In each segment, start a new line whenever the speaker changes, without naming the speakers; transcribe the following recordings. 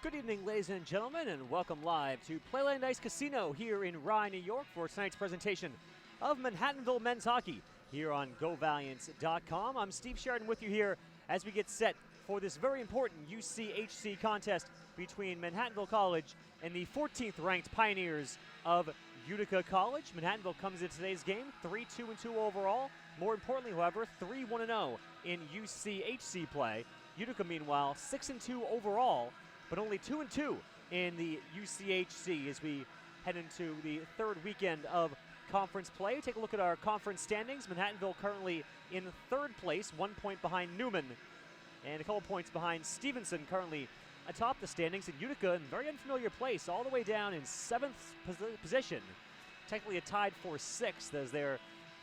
Good evening, ladies and gentlemen, and welcome live to Playland Ice Casino here in Rye, New York for tonight's presentation of Manhattanville men's hockey here on GoValiants.com. I'm Steve Sheridan with you here as we get set for this very important UCHC contest between Manhattanville College and the 14th ranked Pioneers of Utica College. Manhattanville comes into today's game 3-2-2 overall. More importantly, however, 3-1-0 in UCHC play. Utica, meanwhile, 6-2 overall, but only 2-2 in the UCHC as we head into the third weekend of conference play. Take a look at our conference standings. Manhattanville currently in third place, 1 point behind Newman, and a couple points behind Stevenson, currently atop the standings. And Utica in a very unfamiliar place, all the way down in 7th position. Technically a tied for 6th as they're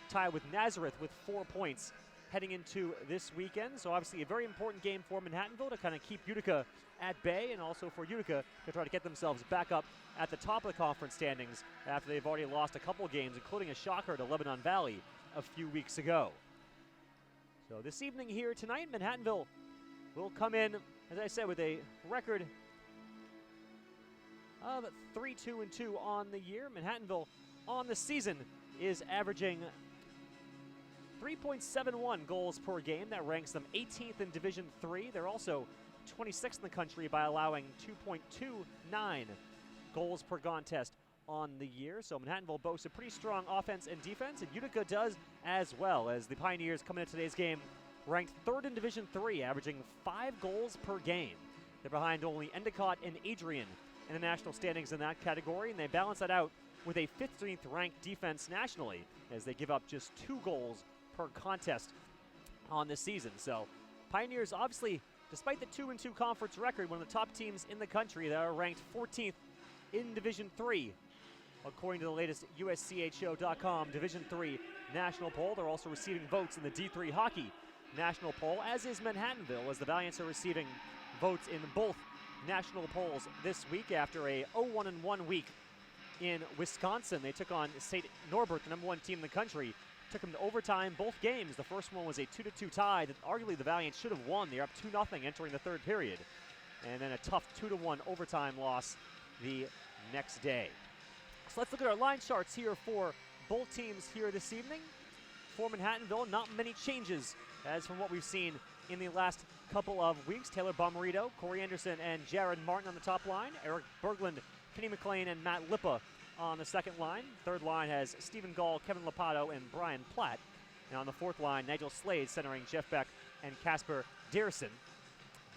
tied with Nazareth with 4 points heading into this weekend. So obviously a very important game for Manhattanville to kind of keep Utica at bay, and also for Utica to try to get themselves back up at the top of the conference standings after they've already lost a couple games, including a shocker to Lebanon Valley a few weeks ago. So this evening here tonight, Manhattanville will come in, as I said, with a record of 3-2-2 on the year. Manhattanville on the season is averaging 3.71 goals per game. That ranks them 18th in Division III. They're also 26th in the country by allowing 2.29 goals per contest on the year. So Manhattanville boasts a pretty strong offense and defense, and Utica does as well, as the Pioneers come into today's game ranked 3rd in Division III, averaging 5 goals per game. They're behind only Endicott and Adrian in the national standings in that category, and they balance that out with a 15th ranked defense nationally, as they give up just 2 goals per contest on this season. So Pioneers, obviously, despite the 2-2 conference record, one of the top teams in the country that are ranked 14th in Division III, according to the latest USCHO.com Division III national poll. They're also receiving votes in the D3 hockey national poll, as is Manhattanville, as the Valiants are receiving votes in both national polls this week after a 0-1-1 week in Wisconsin. They took on St. Norbert, the #1 team in the country. Took them to overtime both games. The first one was a 2-2 tie that arguably the Valiants should have won. They're up 2-0 entering the third period. And then a tough 2-1 overtime loss the next day. So let's look at our line charts here for both teams here this evening. For Manhattanville, not many changes as from what we've seen in the last couple of weeks. Taylor Bomarito, Corey Anderson, and Jared Martin on the top line. Eric Berglund, Kenny McLean, and Matt Lippa on the second line. Third line has Stephen Gall, Kevin Lopato, and Brian Platt. And on the fourth line, Nigel Slade centering Jeff Beck and Casper Dearson.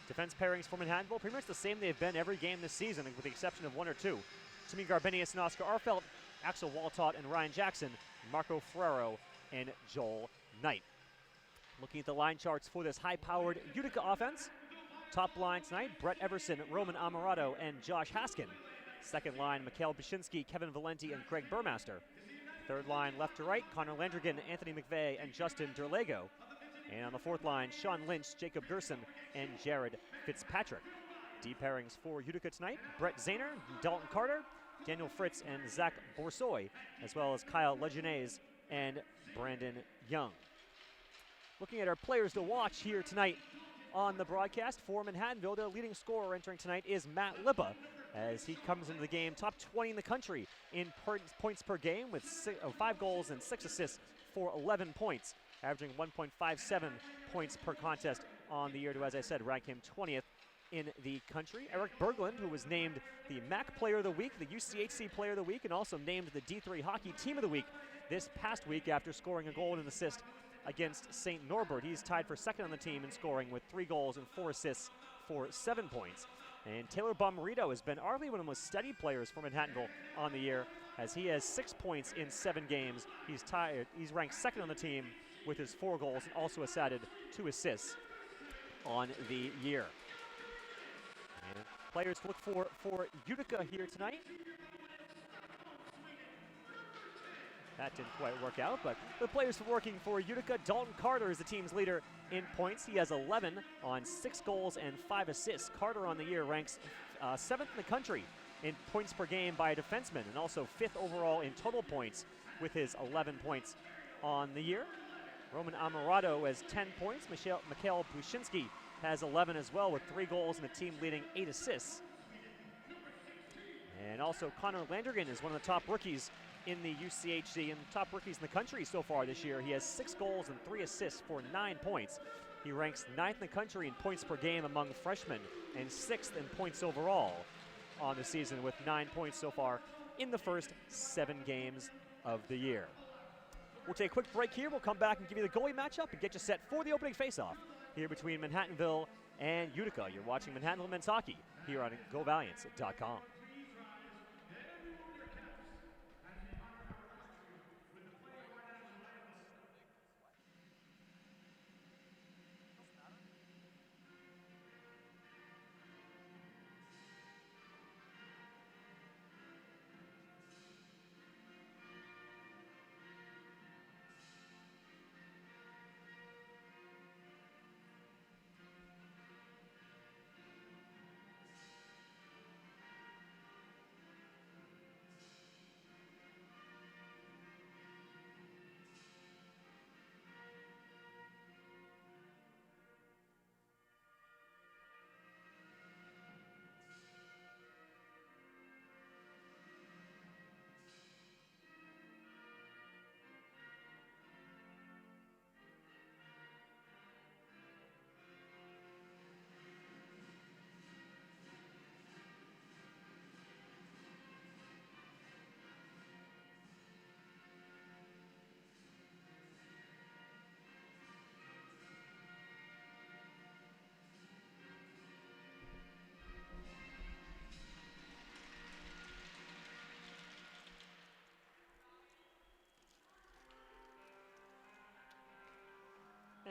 Defense pairings for Manhattanville, pretty much the same they've been every game this season, with the exception of 1 or 2. Timmy Garbenius and Oscar Arfelt, Axel Waltott and Ryan Jackson, Marco Ferrero and Joel Knight. Looking at the line charts for this high-powered Utica offense. Top line tonight, Brett Everson, Roman Amarato, and Josh Haskin. Second line, Mikhail Bishinsky, Kevin Valenti, and Craig Burmaster. Third line, left to right, Connor Landrigan, Anthony McVeigh, and Justin Derlego. And on the fourth line, Sean Lynch, Jacob Gerson, and Jared Fitzpatrick. D pairings for Utica tonight, Brett Zahner, Dalton Carter, Daniel Fritz, and Zach Boursoy, as well as Kyle Legenaise and Brandon Young. Looking at our players to watch here tonight on the broadcast for Manhattanville, their leading scorer entering tonight is Matt Lippa, as he comes into the game top 20 in the country in points per game with 5 goals and 6 assists for 11 points, averaging 1.57 points per contest on the year to, as I said, rank him 20th in the country. Eric Berglund, who was named the MAC Player of the Week, the UCHC Player of the Week, and also named the D3 Hockey Team of the Week this past week after scoring a goal and an assist against St. Norbert. He's tied for second on the team in scoring with 3 goals and 4 assists for 7 points. And Taylor Bomarito has been arguably one of the most steady players for Manhattanville on the year, as he has 6 points in 7 games. He's ranked second on the team with his 4 goals and also has added 2 assists on the year. And players to look for Utica here tonight. That didn't quite work out, but the players working for Utica, Dalton Carter is the team's leader in points. He has 11 on 6 goals and 5 assists. Carter on the year ranks 7th in the country in points per game by a defenseman, and also 5th overall in total points with his 11 points on the year. Roman Amarato has 10 points. Mikhail Bushinsky has 11 as well, with 3 goals and the team leading 8 assists And also Connor Landrigan is one of the top rookies in the UCHC and top rookies in the country so far this year. He has 6 goals and 3 assists for 9 points. He ranks 9th in the country in points per game among freshmen and 6th in points overall on the season with 9 points so far in the first 7 games of the year. We'll take a quick break here. We'll come back and give you the goalie matchup and get you set for the opening faceoff here between Manhattanville and Utica. You're watching Manhattanville men's hockey here on GoValiants.com.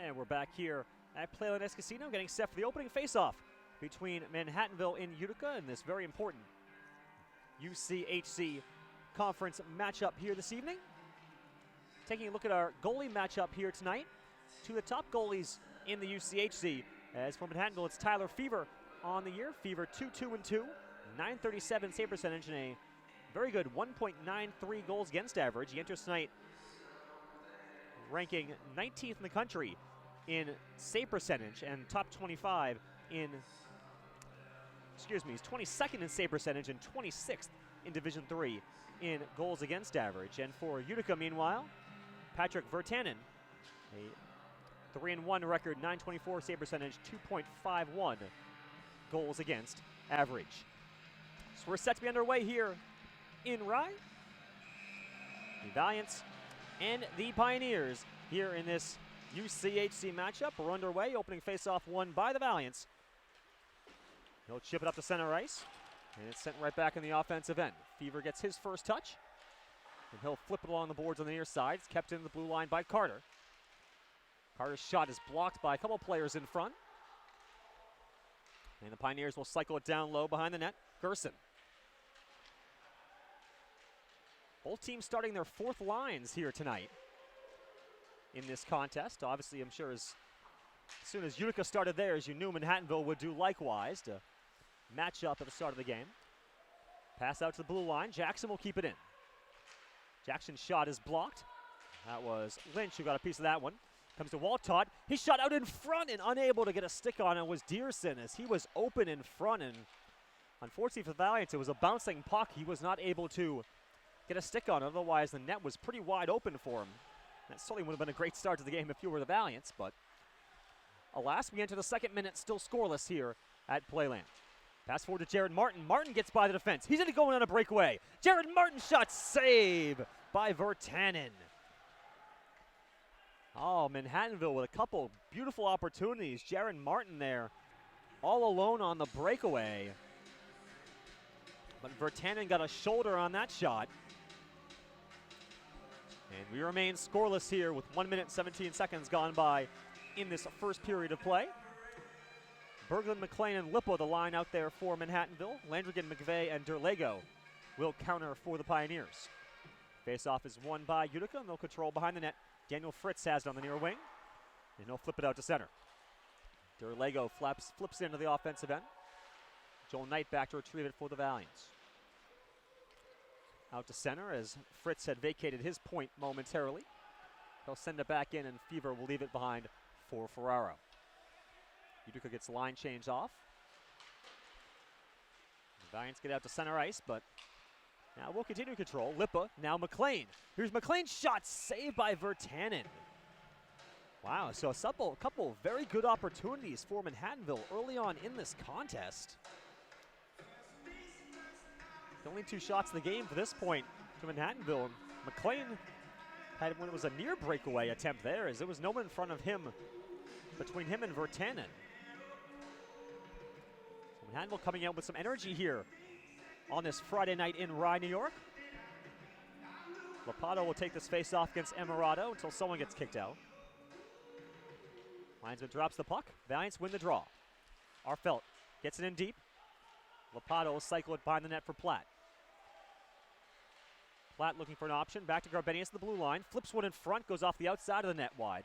And we're back here at Playland Ice Casino, getting set for the opening faceoff between Manhattanville and Utica in this very important UCHC conference matchup here this evening. Taking a look at our goalie matchup here tonight. 2 of the top goalies in the UCHC. As for Manhattanville, it's Tyler Fever on the year. Fever 2-2-2, .937 save percentage, and a very good 1.93 goals against average. He enters tonight ranking 19th in the country in save percentage and top 25 in, he's 22nd in save percentage and 26th in Division III in goals against average. And for Utica, meanwhile, Patrick Vertanen, a 3-1 record, .924 save percentage, 2.51 goals against average. So we're set to be underway here in Rye. The Valiants and the Pioneers here in this UCHC matchup. We're underway. Opening faceoff won by the Valiants. He'll chip it up to center ice, and it's sent right back in the offensive end. Fever gets his first touch, and he'll flip it along the boards on the near side. It's kept in the blue line by Carter. Carter's shot is blocked by a couple players in front. And the Pioneers will cycle it down low behind the net. Gerson. Both teams starting their 4th lines here tonight in this contest. Obviously, I'm sure as soon as Utica started theirs, you knew Manhattanville would do likewise to match up at the start of the game. Pass out to the blue line. Jackson will keep it in. Jackson's shot is blocked. That was Lynch who got a piece of that one. Comes to Waltott. He shot out in front and unable to get a stick on it was Dearson as he was open in front. And unfortunately for the Valiants, it was a bouncing puck. He was not able to get a stick on it. Otherwise, the net was pretty wide open for him. That certainly would have been a great start to the game if you were the Valiants, but alas, we enter the 2nd minute still scoreless here at Playland. Pass forward to Jared Martin. Martin gets by the defense. He's going to go in on a breakaway. Jared Martin shot save by Vertanen. Oh, Manhattanville with a couple beautiful opportunities. Jared Martin there all alone on the breakaway. But Vertanen got a shoulder on that shot. And we remain scoreless here with 1 minute 17 seconds gone by in this first period of play. Berglund, McLean, and Lippo the line out there for Manhattanville. Landrigan, McVeigh, and Derlego will counter for the Pioneers. Face-off is won by Utica, and they'll control behind the net. Daniel Fritz has it on the near wing, and he'll flip it out to center. Derlego flips into the offensive end. Joel Knight back to retrieve it for the Valiants. Out to center as Fritz had vacated his point momentarily. He'll send it back in, and Fever will leave it behind for Ferraro. Utica gets line change off. Valiants get out to center ice, but now we'll continue control. Lippa, now McLean. Here's McLean's shot, saved by Virtanen. Wow, so a couple very good opportunities for Manhattanville early on in this contest. The only 2 shots in the game for this point to Manhattanville. McLean had when it was a near breakaway attempt there, as there was no one in front of him, between him and Virtanen. So Manhattanville coming out with some energy here on this Friday night in Rye, New York. Lopato will take this face off against Emirado until someone gets kicked out. Linesman drops the puck. Valiants win the draw. Arfelt gets it in deep. Lopato will cycle it behind the net for Platt. Platt looking for an option. Back to Garbenius at the blue line. Flips one in front. Goes off the outside of the net wide.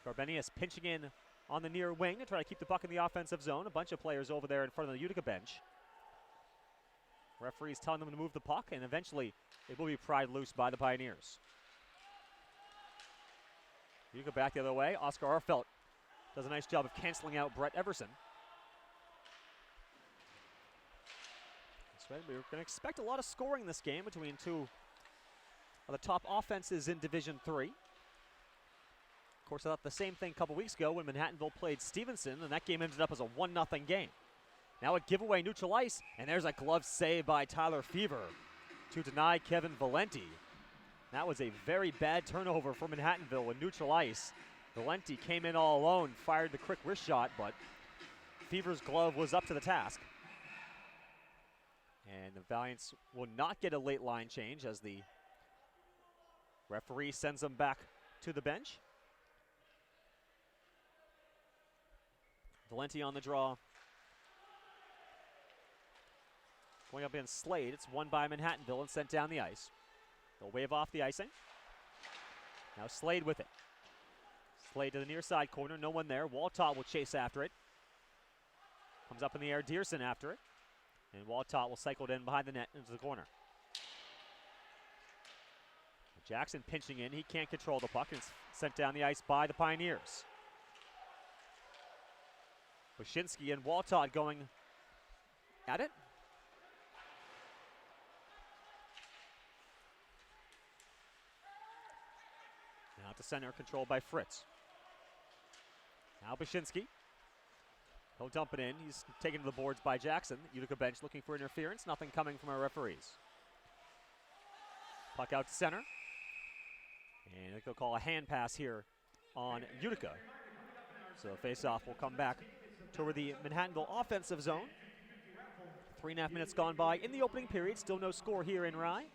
Garbenius pinching in on the near wing to try to keep the puck in the offensive zone. A bunch of players over there in front of the Utica bench. Referees telling them to move the puck, and eventually it will be pried loose by the Pioneers. Utica back the other way. Oscar Arfelt does a nice job of canceling out Brett Everson. So we're going to expect a lot of scoring in this game between 2 of the top offenses in Division III. Of course, I thought the same thing a couple weeks ago when Manhattanville played Stevenson, and that game ended up as a 1-0 game. Now a giveaway neutral ice, and there's a glove save by Tyler Fever to deny Kevin Valenti. That was a very bad turnover for Manhattanville with neutral ice. Valenti came in all alone, fired the quick wrist shot, but Fever's glove was up to the task. And the Valiants will not get a late line change as the referee sends them back to the bench. Valenti on the draw. Going up against Slade. It's won by Manhattanville and sent down the ice. They'll wave off the icing. Now Slade with it. Slade to the near side corner. No one there. Waltot will chase after it. Comes up in the air. Dearson after it. And Waltot will cycle it in behind the net into the corner. Jackson pinching in. He can't control the puck. It's sent down the ice by the Pioneers. Wyshynski and Waltot going at it. Now to center, controlled by Fritz. Now Wyshynski. He'll dump it in. He's taken to the boards by Jackson. Utica bench looking for interference. Nothing coming from our referees. Puck out to center. And they'll call a hand pass here on Utica. So face-off will come back toward the Manhattanville offensive zone. 3.5 minutes gone by in the opening period. Still no score here in Rye.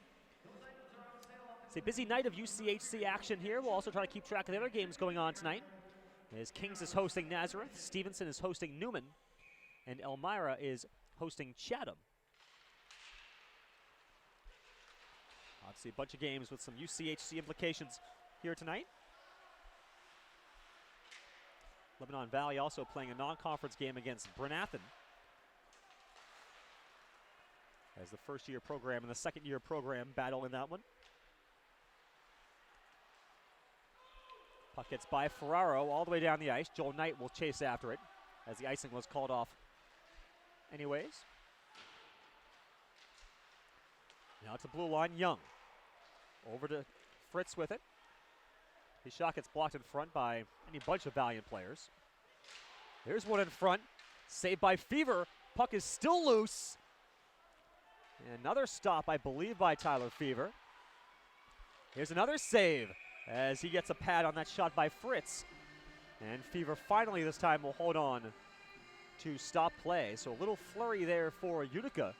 It's a busy night of UCHC action here. We'll also try to keep track of the other games going on tonight, as Kings is hosting Nazareth, Stevenson is hosting Newman, and Elmira is hosting Chatham. Obviously a bunch of games with some UCHC implications here tonight. Lebanon Valley also playing a non-conference game against Brynathan, as the first-year program and the second-year program battle in that one. Puck gets by Ferraro all the way down the ice. Joel Knight will chase after it, as the icing was called off anyways. Now it's a blue line, Young. Over to Fritz with it. His shot gets blocked in front by any bunch of Valiant players. There's one in front, saved by Fever. Puck is still loose. And another stop, I believe, by Tyler Fever. Here's another save as he gets a pad on that shot by Fritz. And Fever finally this time will hold on to stop play. So a little flurry there for Utica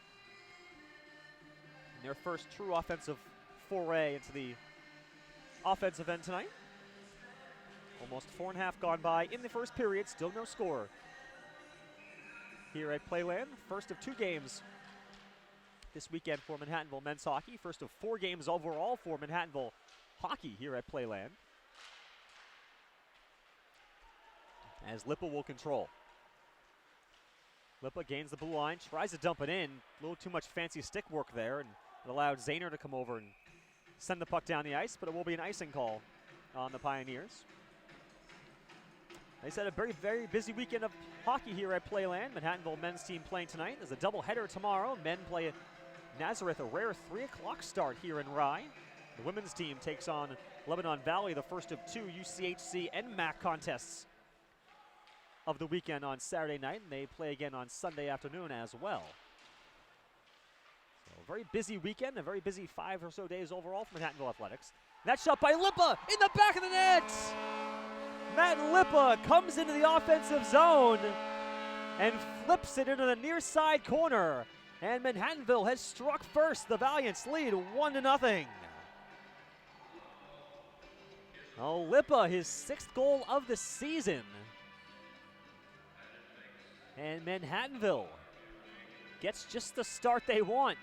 in their first true offensive foray into the offensive end tonight. Almost 4.5 gone by in the first period. Still no score here at Playland. First of 2 games this weekend for Manhattanville men's hockey. First of 4 games overall for Manhattanville hockey here at Playland, as Lippa will control. Lippa gains the blue line, tries to dump it in. A little too much fancy stick work there, and it allowed Zahner to come over and send the puck down the ice, but it will be an icing call on the Pioneers. They said a very, very busy weekend of hockey here at Playland. Manhattanville men's team playing tonight. There's a doubleheader tomorrow. Men play Nazareth, a rare 3 o'clock start here in Rye. The women's team takes on Lebanon Valley, the first of 2 UCHC and MAC contests of the weekend on Saturday night, and they play again on Sunday afternoon as well. So a very busy weekend, a very busy 5 or so days overall for Manhattanville Athletics. And that shot by Lippa in the back of the net! Matt Lippa comes into the offensive zone and flips it into the near side corner. And Manhattanville has struck first. The Valiants lead 1-0. Oh, Lippa, his 6th goal of the season. And Manhattanville gets just the start they want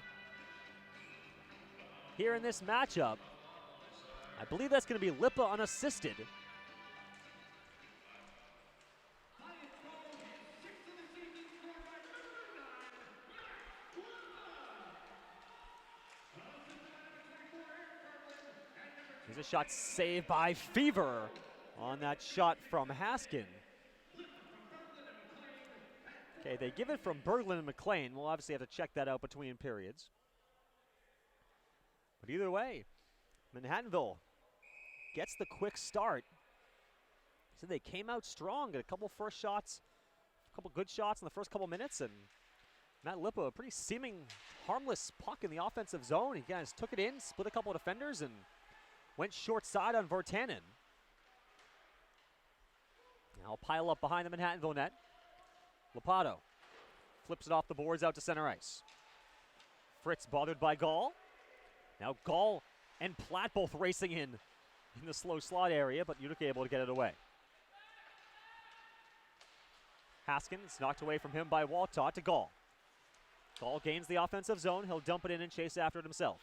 here in this matchup. I believe that's going to be Lippa unassisted. Here's a shot saved by Fever on that shot from Haskin. Okay, they give it from Berglund and McLean. We'll obviously have to check that out between periods. But either way, Manhattanville gets the quick start. So they came out strong, got a couple first shots, a couple good shots in the first couple minutes, and Matt Lippa, a pretty seeming harmless puck in the offensive zone. He guys took it in, split a couple of defenders, and went short side on Vertanen. Now pile up behind the Manhattanville net. Lopato flips it off the boards out to center ice. Fritz bothered by Gall. Now Gall and Platt both racing in the slow slot area, but Utica able to get it away. Haskins knocked away from him by Walcott to Gall. Gall gains the offensive zone. He'll dump it in and chase after it himself.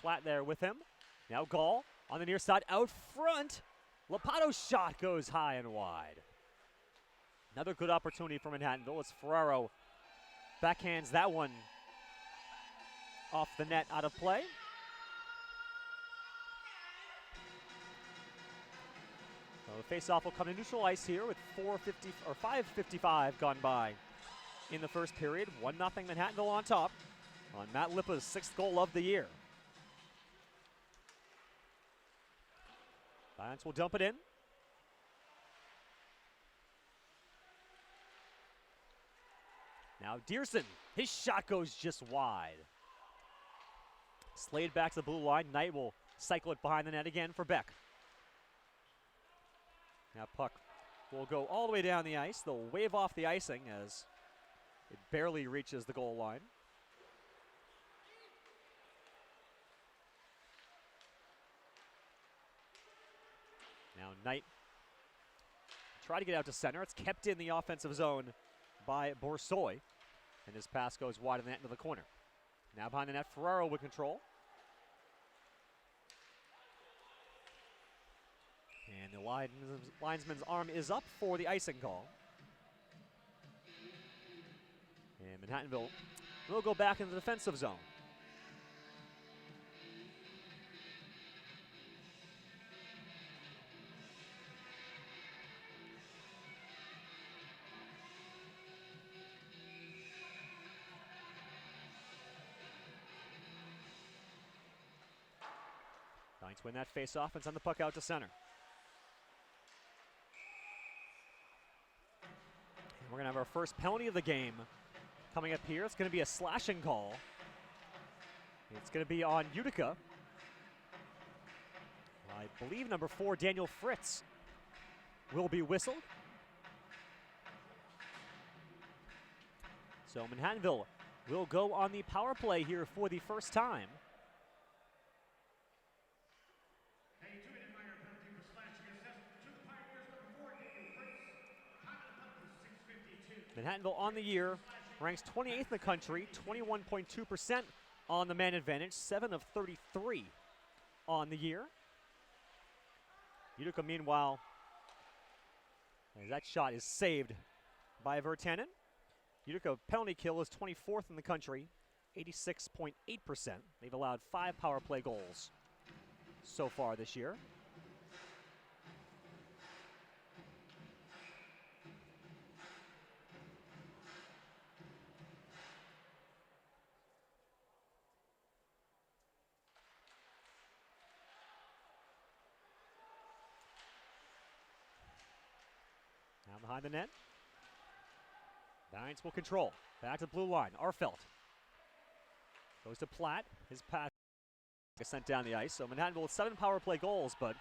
Platt there with him. Now Gall on the near side out front. Lopato's shot goes high and wide. Another good opportunity for Manhattanville as Ferraro backhands that one off the net out of play. So the face-off will come to neutral ice here with 5:55 gone by in the first period. 1-0 Manhattanville on top on Matt Lippa's 6th goal of the year. Lions will dump it in. Now Dearson, his shot goes just wide. Slade back to the blue line. Knight will cycle it behind the net again for Beck. Now puck will go all the way down the ice. They'll wave off the icing as it barely reaches the goal line. Now Knight try to get out to center. It's kept in the offensive zone by Boursoy. And his pass goes wide of the net into the corner. Now behind the net, Ferraro with control. And the linesman's arm is up for the icing call. And Manhattanville will go back into the defensive zone. Giants win that face-off and send the puck out to center. And we're going to have our first penalty of the game coming up here. It's going to be a slashing call. It's going to be on Utica. I believe number 4, Daniel Fritz, will be whistled. So Manhattanville will go on the power play here for the first time. Manhattanville on the year ranks 28th in the country, 21.2% on the man advantage, 7 of 33 on the year. Utica, meanwhile, as that shot is saved by Vertanen. Utica penalty kill is 24th in the country, 86.8%. They've allowed 5 power play goals so far this year. Down behind the net. Valiants will control. Back to the blue line. Arfelt goes to Platt. His pass is sent down the ice. So Manhattanville with 7 power play goals, but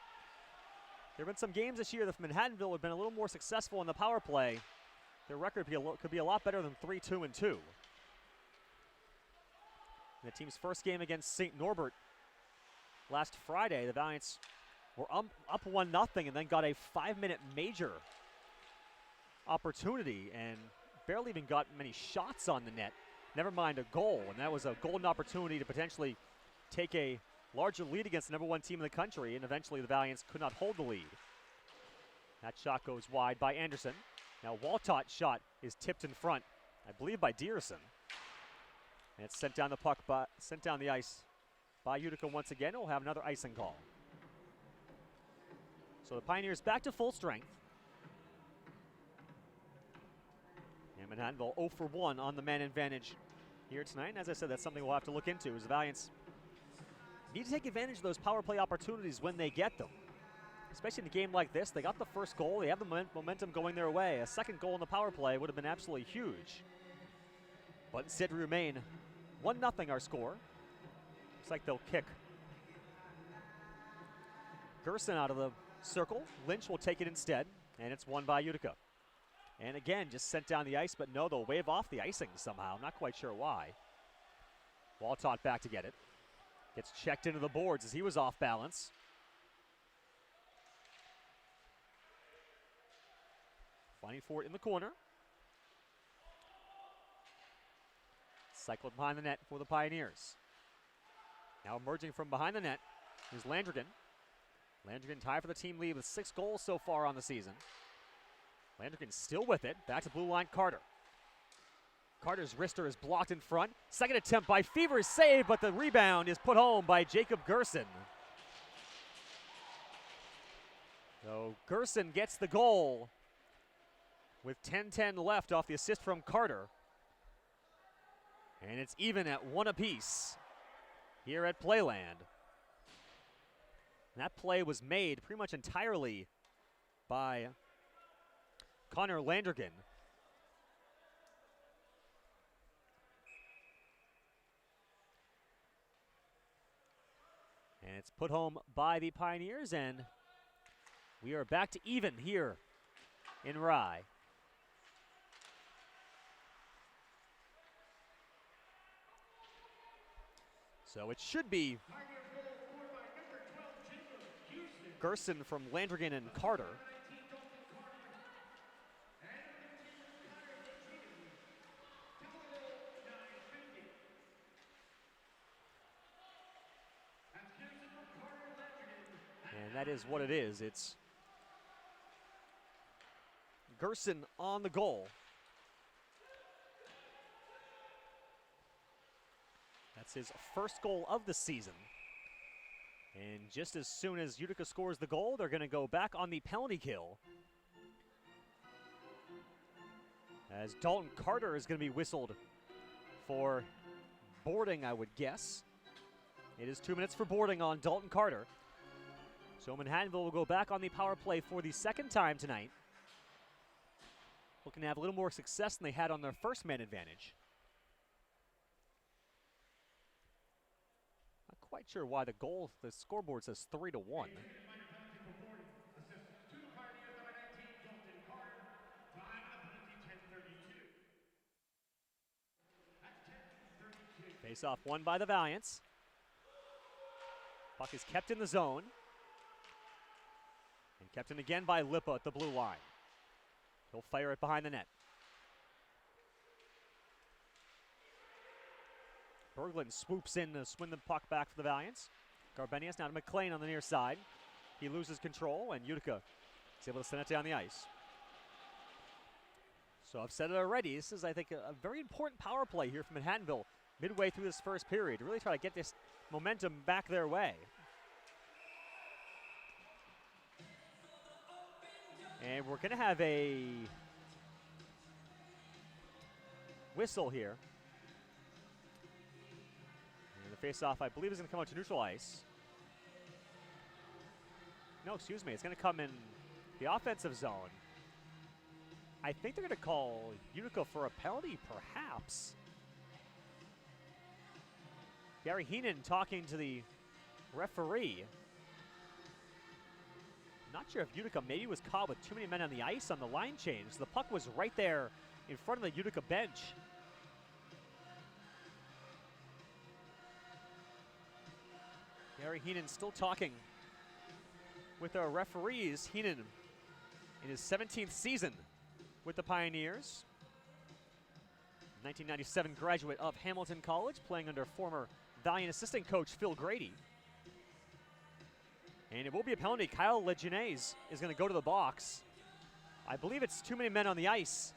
there have been some games this year that if Manhattanville had been a little more successful in the power play, their record could be a lot better than 3-2-2. In the team's first game against St. Norbert last Friday, the Valiants were up 1-0 and then got a 5-minute major opportunity and barely even got many shots on the net, never mind a goal. And that was a golden opportunity to potentially take a larger lead against the #1 team in the country, and eventually the Valiants could not hold the lead. That shot goes wide by Anderson. Now Waltott's shot is tipped in front, I believe by Dearson. And it's sent down the ice by Utica once again. We'll have another icing call. So the Pioneers back to full strength. And Manhattanville 0 for 1 on the man advantage here tonight. And as I said, that's something we'll have to look into, as the Valiants need to take advantage of those power play opportunities when they get them. Especially in a game like this, they got the first goal. They have the momentum going their way. A second goal in the power play would have been absolutely huge. But instead we remain 1-0 our score. Looks like they'll kick Gerson out of the circle. Lynch will take it instead, and it's won by Utica. And again, just sent down the ice, but no, they'll wave off the icing somehow. I'm not quite sure why. Waltott back to get it. Gets checked into the boards as he was off balance. Fighting for it in the corner. Cycled behind the net for the Pioneers. Now emerging from behind the net is Landrigan. Landrigan tied for the team lead with 6 goals so far on the season. Landrigan still with it. Back to blue line, Carter. Carter's wrister is blocked in front. Second attempt by Fever is saved, but the rebound is put home by Jacob Gerson. So Gerson gets the goal with 10:10 left off the assist from Carter. And it's even at 1 apiece here at Playland. And that play was made pretty much entirely by Connor Landrigan. And it's put home by the Pioneers, and we are back to even here in Rye. So it should be Gerson from Landrigan and Carter. And that is what it is. It's Gerson on the goal. That's his first goal of the season. And just as soon as Utica scores the goal, they're going to go back on the penalty kill, as Dalton Carter is going to be whistled for boarding, I would guess. It is 2 minutes for boarding on Dalton Carter. So Manhattanville will go back on the power play for the second time tonight, looking to have a little more success than they had on their first man advantage. Quite sure why the scoreboard says 3-1. Face off won by the Valiants. Puck is kept in the zone. And kept in again by Lippa at the blue line. He'll fire it behind the net. Berglund swoops in to swing the puck back for the Valiants. Garbenius now to McLean on the near side. He loses control, and Utica is able to send it down the ice. So I've said it already. This is, I think, a very important power play here from Manhattanville midway through this first period to really try to get this momentum back their way. And we're going to have a whistle here. Face-off, I believe, is going to come out to neutral ice. No, excuse me. It's going to come in the offensive zone. I think they're going to call Utica for a penalty, perhaps. Gary Heenan talking to the referee. Not sure if Utica maybe was caught with too many men on the ice on the line change. The puck was right there in front of the Utica bench. Gary Heenan still talking with our referees. Heenan in his 17th season with the Pioneers. 1997 graduate of Hamilton College, playing under former Valiant assistant coach Phil Grady. And it will be a penalty. Kyle Lejeunesse is going to go to the box. I believe it's too many men on the ice.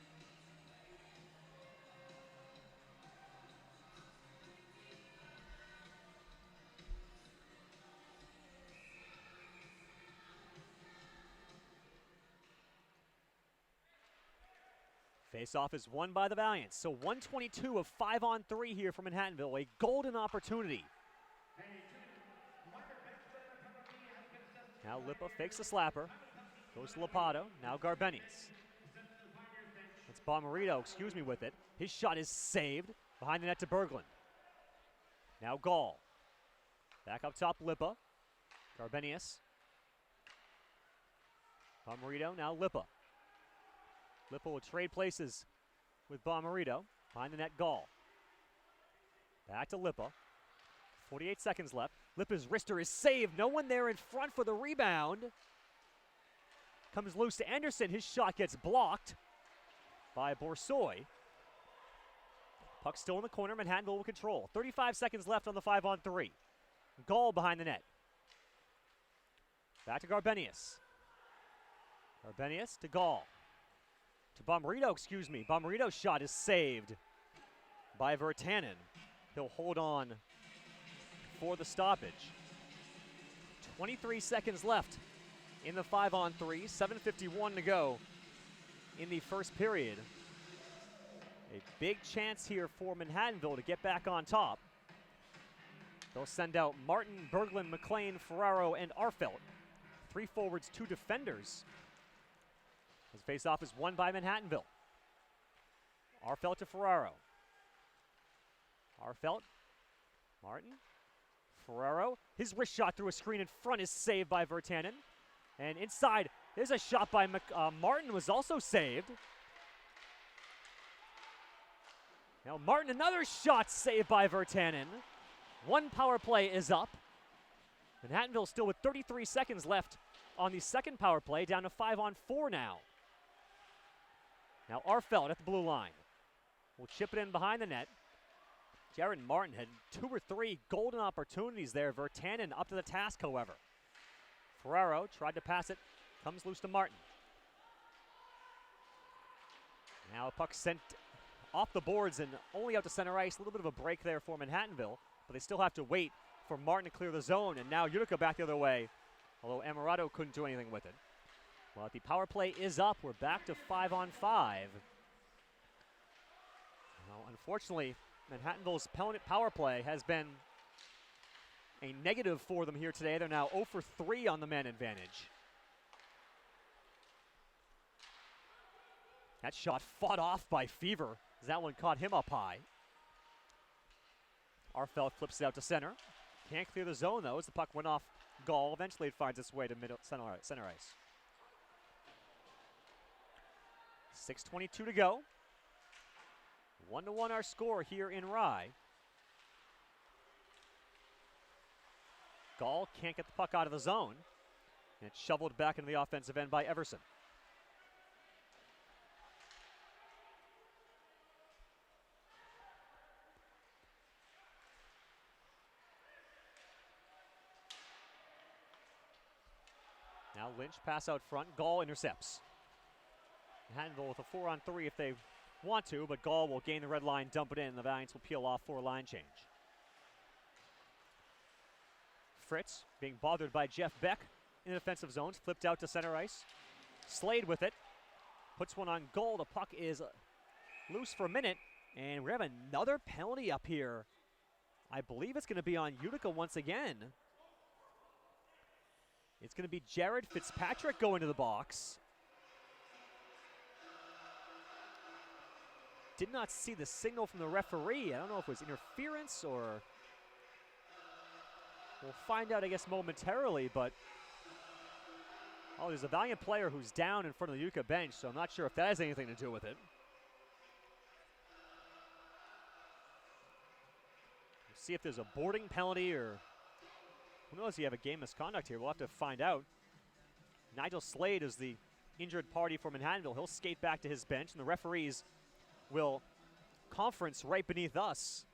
Face-off is won by the Valiants. So 1:22 of 5-on-3 here for Manhattanville. A golden opportunity. Now Lipa fakes the slapper. Goes to Lopato. Now Garbenius. It's Bomarito, with it. His shot is saved. Behind the net to Berglund. Now Gall. Back up top, Lipa. Garbenius. Bomarito, now Lipa. Lipa will trade places with Bomarito. Behind the net, Gall. Back to Lipa. 48 seconds left. Lipa's wrister is saved. No one there in front for the rebound. Comes loose to Anderson. His shot gets blocked by Boursoy. Puck still in the corner. Manhattanville will control. 35 seconds left on the 5-on-3. Gall behind the net. Back to Garbenius. Garbenius to Gall. To Bomarito, Bomarito's shot is saved by Virtanen. He'll hold on for the stoppage. 23 seconds left in the 5-on-3. 7:51 to go in the first period. A big chance here for Manhattanville to get back on top. They'll send out Martin, Berglund, McLean, Ferraro, and Arfelt. 3 forwards, 2 defenders. His face-off is won by Manhattanville. Arfelt to Ferraro. Arfelt. Martin. Ferraro. His wrist shot through a screen in front is saved by Virtanen. And inside, there's a shot by Martin, was also saved. Now Martin, another shot saved by Virtanen. 1 power play is up. Manhattanville still with 33 seconds left on the second power play, down to 5-on-4 now. Now Arfelt at the blue line. Will chip it in behind the net. Jared Martin had 2 or 3 golden opportunities there. Virtanen up to the task, however. Ferraro tried to pass it. Comes loose to Martin. Now a puck sent off the boards and only out to center ice. A little bit of a break there for Manhattanville, but they still have to wait for Martin to clear the zone. And now Utica back the other way, although Amarato couldn't do anything with it. Well, the power play is up. We're back to 5-on-5. Well, unfortunately, Manhattanville's power play has been a negative for them here today. They're now 0 for 3 on the man advantage. That shot fought off by Fever, as that one caught him up high. Arfelt flips it out to center. Can't clear the zone, though, as the puck went off Gall. Eventually it finds its way to center ice. 6:22 to go. 1-1 our score here in Rye. Gall can't get the puck out of the zone. And it's shoveled back into the offensive end by Everson. Now Lynch pass out front. Gall intercepts. Manhattanville with a 4-on-3 if they want to, but Gall will gain the red line, dump it in. The Valiants will peel off for a line change. Fritz being bothered by Jeff Beck in the defensive zones. Flipped out to center ice. Slade with it. Puts one on goal. The puck is loose for a minute. And we have another penalty up here. I believe it's going to be on Utica once again. It's going to be Jared Fitzpatrick going to the box. did not see the signal from the referee. I don't know if it was interference or... We'll find out, I guess, momentarily, but... Oh, there's a Valiant player who's down in front of the Utica bench, so I'm not sure if that has anything to do with it. We'll see if there's a boarding penalty or... Who knows if you have a game misconduct here. We'll have to find out. Nigel Slade is the injured party for Manhattanville. He'll skate back to his bench, and the referees will conference right beneath us.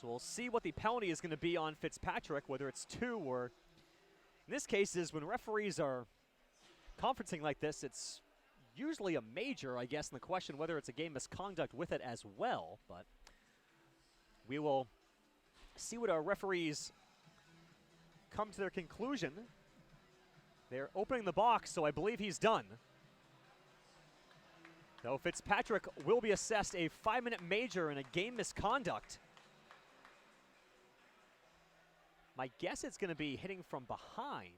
So we'll see what the penalty is going to be on Fitzpatrick, whether it's 2 or... In this case, is when referees are conferencing like this, it's usually a major, I guess, in the question whether it's a game misconduct with it as well. But we will see what our referees come to their conclusion. They're opening the box, so I believe he's done. Though Fitzpatrick will be assessed a 5-minute major in a game misconduct. My guess it's going to be hitting from behind.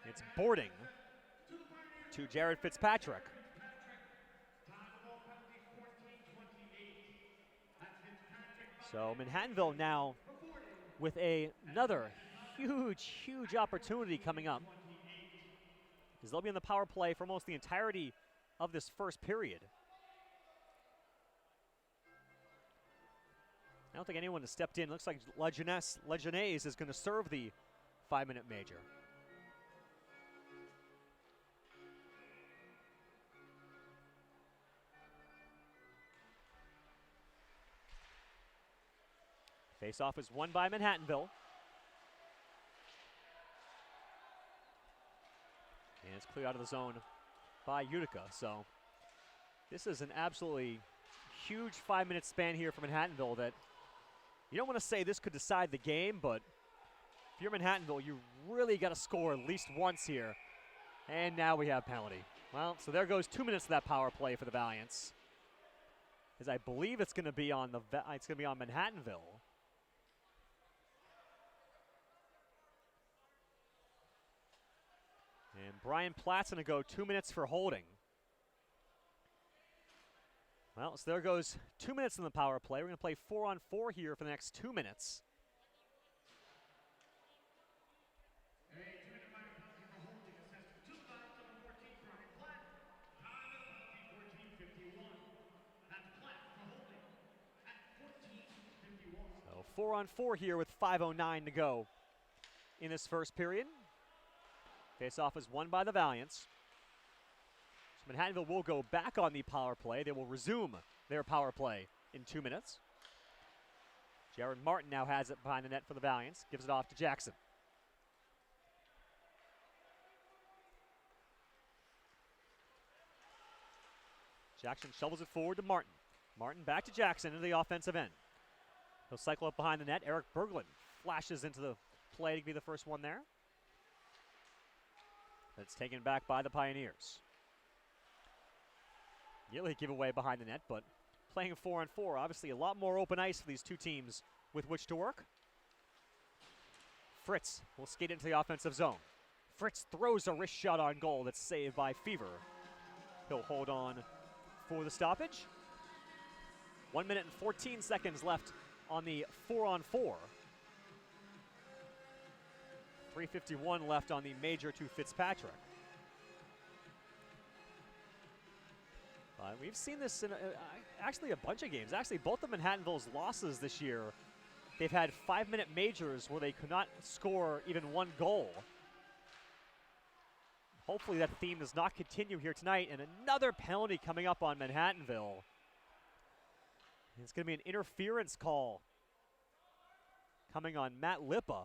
It's boarding to Jared Fitzpatrick. So Manhattanville now with another huge opportunity coming up, because they'll be in the power play for almost the entirety of this first period. I don't think anyone has stepped in. Looks like Lejeunesse is going to serve the 5-minute major. Face-off is won by Manhattanville. And it's cleared out of the zone by Utica. So this is an absolutely huge 5-minute span here for Manhattanville that you don't want to say this could decide the game, but if you're Manhattanville, you really got to score at least once here. And now we have penalty. Well, so there goes 2 minutes of that power play for the Valiants. As I believe it's going to be on Manhattanville. And Brian Platt's going to go 2 minutes for holding. Well, so there goes 2 minutes in the power play. We're going to play 4-on-4 here for the next 2 minutes. So 4-on-4 here with 5:09 to go in this first period. Face-off is won by the Valiants. So Manhattanville will go back on the power play. They will resume their power play in 2 minutes. Jared Martin now has it behind the net for the Valiants. Gives it off to Jackson. Jackson shovels it forward to Martin. Martin back to Jackson into the offensive end. He'll cycle up behind the net. Eric Berglund flashes into the play to be the first one there. That's taken back by the Pioneers. Nearly giveaway behind the net, but playing 4-on-4, obviously a lot more open ice for these two teams with which to work. Fritz will skate into the offensive zone. Fritz throws a wrist shot on goal that's saved by Fever. He'll hold on for the stoppage. 1 minute and 14 seconds left on the 4-on-4. 3:51 left on the major to Fitzpatrick. We've seen this in actually a bunch of games. Actually, both of Manhattanville's losses this year, they've had 5-minute majors where they could not score even one goal. Hopefully that theme does not continue here tonight. And another penalty coming up on Manhattanville. It's going to be an interference call coming on Matt Lippa.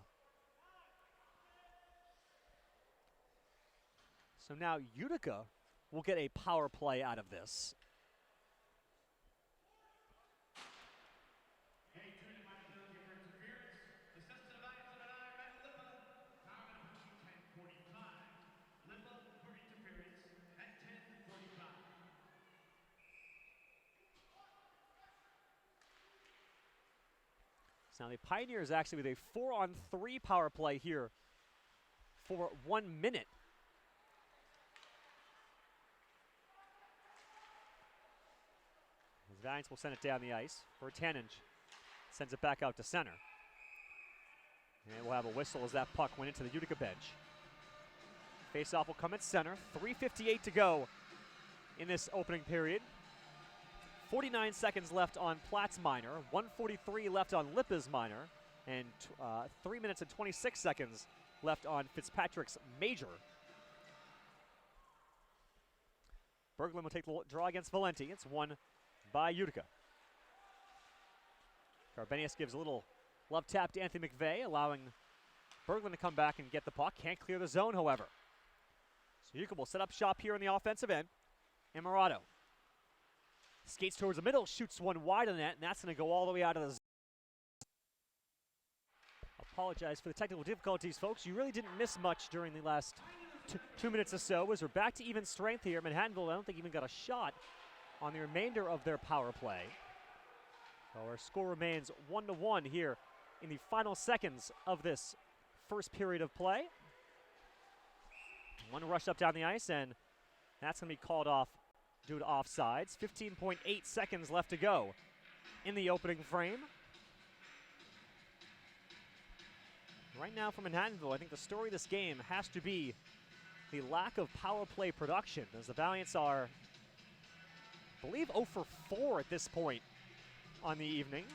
So now Utica will get a power play out of this. So now the Pioneers actually with a 4-on-3 power play here for 1 minute. Valiants will send it down the ice. Virtanen sends it back out to center. And we'll have a whistle as that puck went into the Utica bench. Faceoff will come at center. 3:58 to go in this opening period. 49 seconds left on Platt's minor. 1:43 left on Lippa's minor. And 3 minutes and 26 seconds left on Fitzpatrick's major. Berglund will take the draw against Valenti. It's won by Utica. Carbenius gives a little love tap to Anthony McVeigh, allowing Berglund to come back and get the puck. Can't clear the zone, however. So Utica will set up shop here on the offensive end. Emirado skates towards the middle, shoots one wide of the net, and that's going to go all the way out of the zone. Apologize for the technical difficulties, folks. You really didn't miss much during the last two minutes or so, as we're back to even strength here. Manhattanville, I don't think even got a shot on the remainder of their power play. So our score remains 1-1 here in the final seconds of this first period of play. One rush up down the ice, and that's going to be called off due to offsides. 15.8 seconds left to go in the opening frame. Right now for Manhattanville, I think the story of this game has to be the lack of power play production, as the Valiants are, I believe, 0 for 4 at this point on the evening.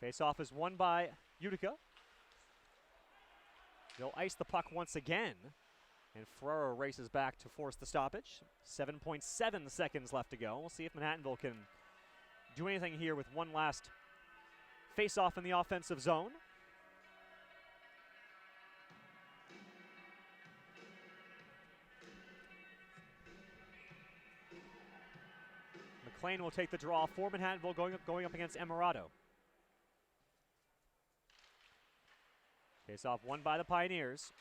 Face-off is won by Utica. They'll ice the puck once again, and Ferraro races back to force the stoppage. 7.7 seconds left to go. We'll see if Manhattanville can do anything here with one last face-off in the offensive zone. McLean will take the draw for Manhattanville, going up against Emirado. Face-off won by the Pioneers.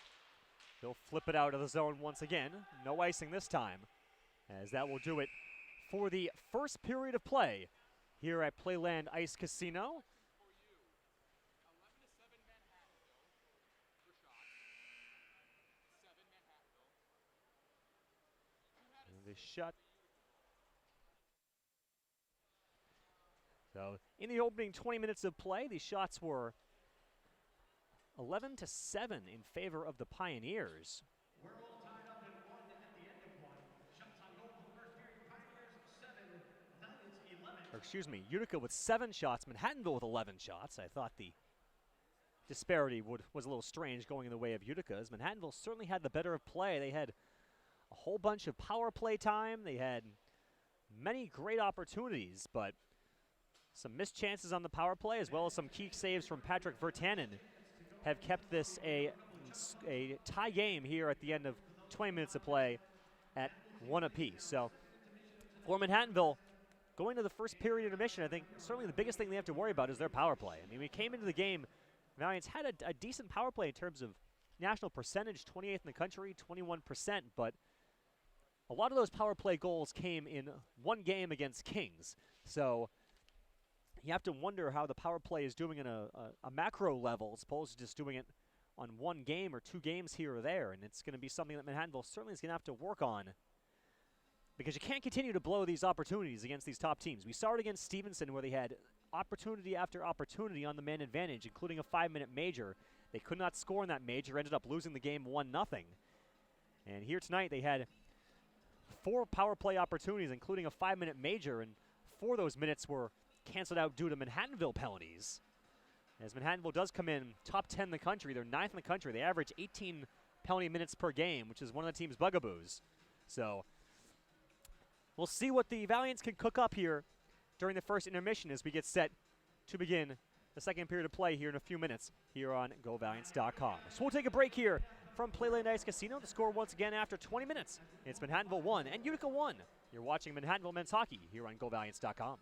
They'll flip it out of the zone once again. No icing this time, as that will do it for the first period of play here at Playland Ice Casino. And the shot. So in the opening 20 minutes of play, the shots were 11-7 in favor of the Pioneers.
We're all tied up in one at the end of one. Shots on goal for the first period. Pioneers 7, Valiants 11.
Or excuse me, Utica with 7 shots, Manhattanville with 11 shots. I thought the disparity was a little strange going in the way of Utica, as Manhattanville certainly had the better of play. They had a whole bunch of power play time. They had many great opportunities, but some missed chances on the power play, as well as some key saves from Patrick Virtanen, have kept this a tie game here at the end of 20 minutes of play at 1 apiece. So for Manhattanville, going to the first period intermission, I think certainly the biggest thing they have to worry about is their power play. I mean, we came into the game, Valiants had a decent power play in terms of national percentage, 28th in the country, 21%, but a lot of those power play goals came in one game against Kings. So you have to wonder how the power play is doing in a macro level, as opposed to just doing it on one game or 2 games here or there. And it's going to be something that Manhattanville certainly is going to have to work on, because you can't continue to blow these opportunities against these top teams. We saw it against Stevenson, where they had opportunity after opportunity on the man advantage, including a 5-minute major. They could not score in that major, ended up losing the game 1-0. And here tonight they had 4 power play opportunities, including a 5-minute major, and 4 of those minutes were canceled out due to Manhattanville penalties. As Manhattanville does come in top 10 in the country, they're 9th in the country. They average 18 penalty minutes per game, which is one of the team's bugaboos. So we'll see what the Valiants can cook up here during the first intermission as we get set to begin the second period of play here in a few minutes here on GoValiants.com. So we'll take a break here from Playland Ice Casino. The score once again after 20 minutes. It's Manhattanville 1 and Utica 1. You're watching Manhattanville men's hockey here on GoValiants.com.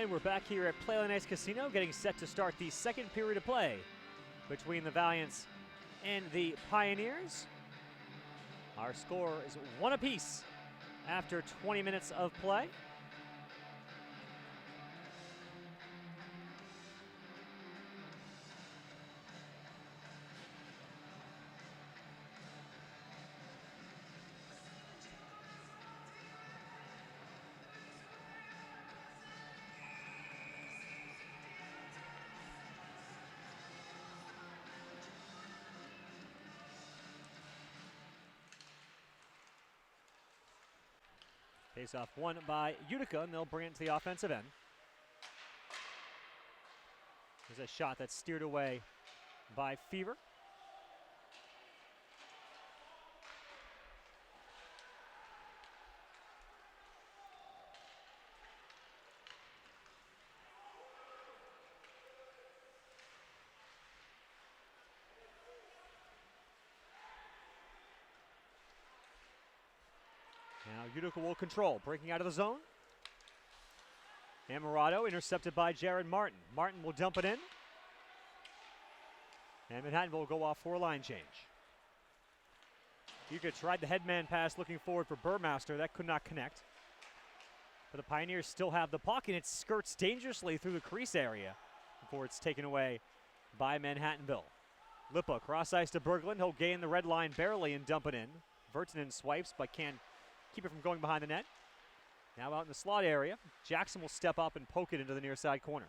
And we're back here at Playland Ice Casino, getting set to start the second period of play between the Valiants and the Pioneers. Our score is 1 apiece after 20 minutes of play. Face-off won by Utica, and they'll bring it to the offensive end. There's a shot that's steered away by Fever. Now Utica will control, breaking out of the zone. Amarato intercepted by Jared Martin. Martin will dump it in. And Manhattanville will go off for a line change. Utica tried the headman pass looking forward for Burmaster. That could not connect. But the Pioneers still have the puck, and it skirts dangerously through the crease area before it's taken away by Manhattanville. Lippa cross ice to Berglund. He'll gain the red line barely and dump it in. Vertinen swipes but can't keep it from going behind the net. Now out in the slot area, Jackson will step up and poke it into the near side corner.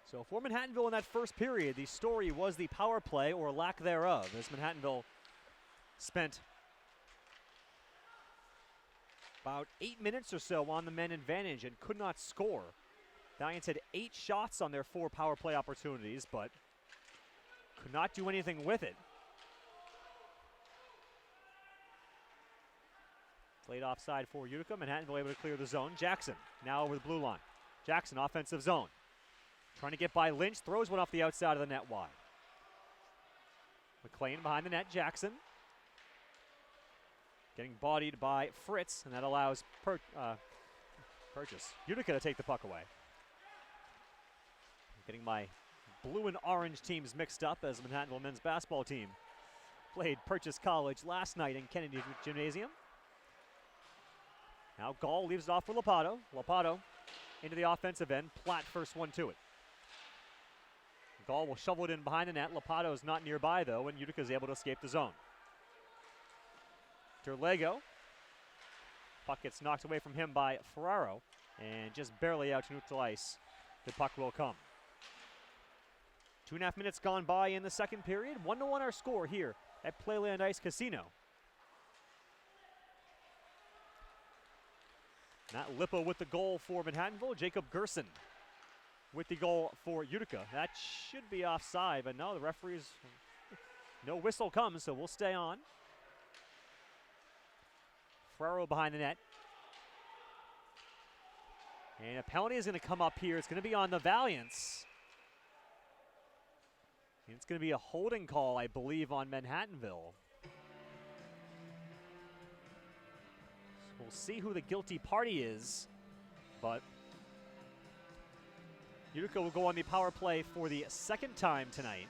So for Manhattanville in that first period, the story was the power play or lack thereof, as Manhattanville spent about 8 minutes or so on the men advantage and could not score. Valiants had 8 shots on their 4 power play opportunities, but could not do anything with it. Played offside for Utica. Manhattanville able to clear the zone. Jackson now over the blue line. Jackson offensive zone. Trying to get by Lynch. Throws one off the outside of the net wide. McLean behind the net. Jackson getting bodied by Fritz, and that allows Purchase. Utica to take the puck away. Getting my blue and orange teams mixed up as the Manhattanville men's basketball team played Purchase College last night in Kennedy Gymnasium. Now Gall leaves it off for Lopato. Lopato into the offensive end. Platt first one to it. Gall will shovel it in behind the net. Lopato is not nearby though, and Utica is able to escape the zone. Terlego. Puck gets knocked away from him by Ferraro, and just barely out to neutral ice. The puck will come. 2.5 minutes gone by in the second period. 1-1 our score here at Playland Ice Casino. Matt Lippa with the goal for Manhattanville. Jacob Gerson with the goal for Utica. That should be offside, but no, the referee's no whistle comes, so we'll stay on. Ferraro behind the net. And a penalty is going to come up here. It's going to be on the Valiants. And it's going to be a holding call, I believe, on Manhattanville. We'll see who the guilty party is, but Utica will go on the power play for the second time tonight.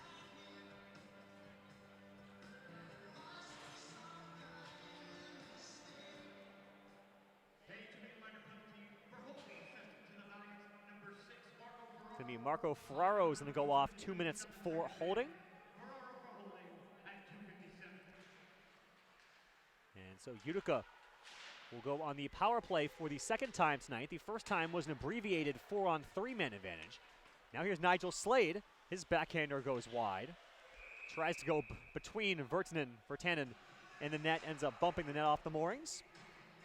It's going to be Marco Ferraro is going to go off 2 minutes for holding. And so Utica will go on the power play for the second time tonight. The first time was an abbreviated 4-on-3 man advantage. Now here's Nigel Slade. His backhander goes wide. Tries to go between Vertanen and the net, ends up bumping the net off the moorings.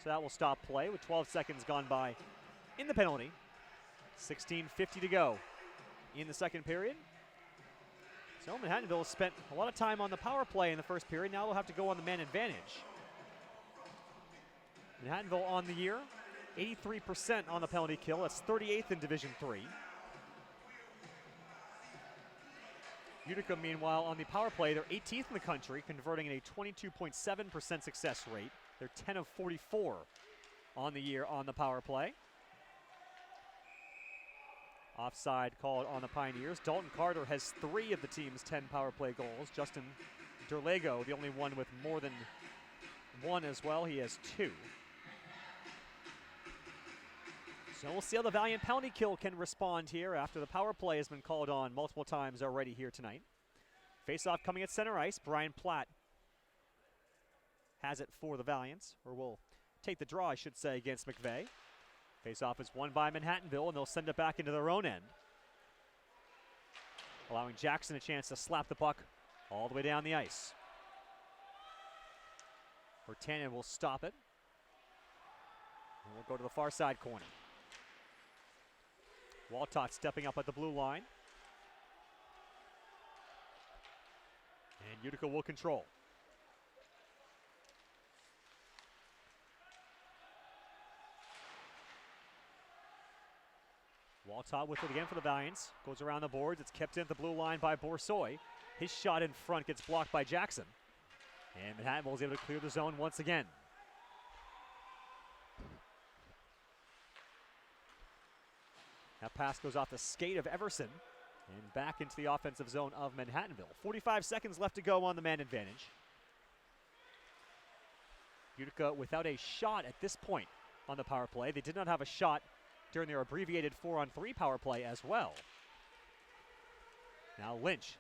So that will stop play with 12 seconds gone by in the penalty. 16:50 to go in the second period. So Manhattanville spent a lot of time on the power play in the first period. Now they'll have to go on the man advantage. Manhattanville on the year, 83% on the penalty kill. That's 38th in Division III. Utica, meanwhile, on the power play, they're 18th in the country, converting at a 22.7% success rate. They're 10 of 44 on the year on the power play. Offside called on the Pioneers. Dalton Carter has 3 of the team's 10 power play goals. Justin Derlego, the only one with more than 1 as well. He has 2. So we'll see how the Valiant penalty kill can respond here after the power play has been called on multiple times already here tonight. Face-off coming at center ice. Brian Platt has it for the Valiants, or will take the draw, I should say, against McVeigh. Face-off is won by Manhattanville, and they'll send it back into their own end, allowing Jackson a chance to slap the puck all the way down the ice. Vertanen will stop it. And we'll go to the far side corner. Waltott stepping up at the blue line. And Utica will control. Waltott with it again for the Valiants. Goes around the boards. It's kept in at the blue line by Boursoy. His shot in front gets blocked by Jackson. And Manhattanville is able to clear the zone once again. That pass goes off the skate of Everson and back into the offensive zone of Manhattanville. 45 seconds left to go on the man advantage. Utica without a shot at this point on the power play. They did not have a shot during their abbreviated 4-on-3 power play as well. Now Lynch,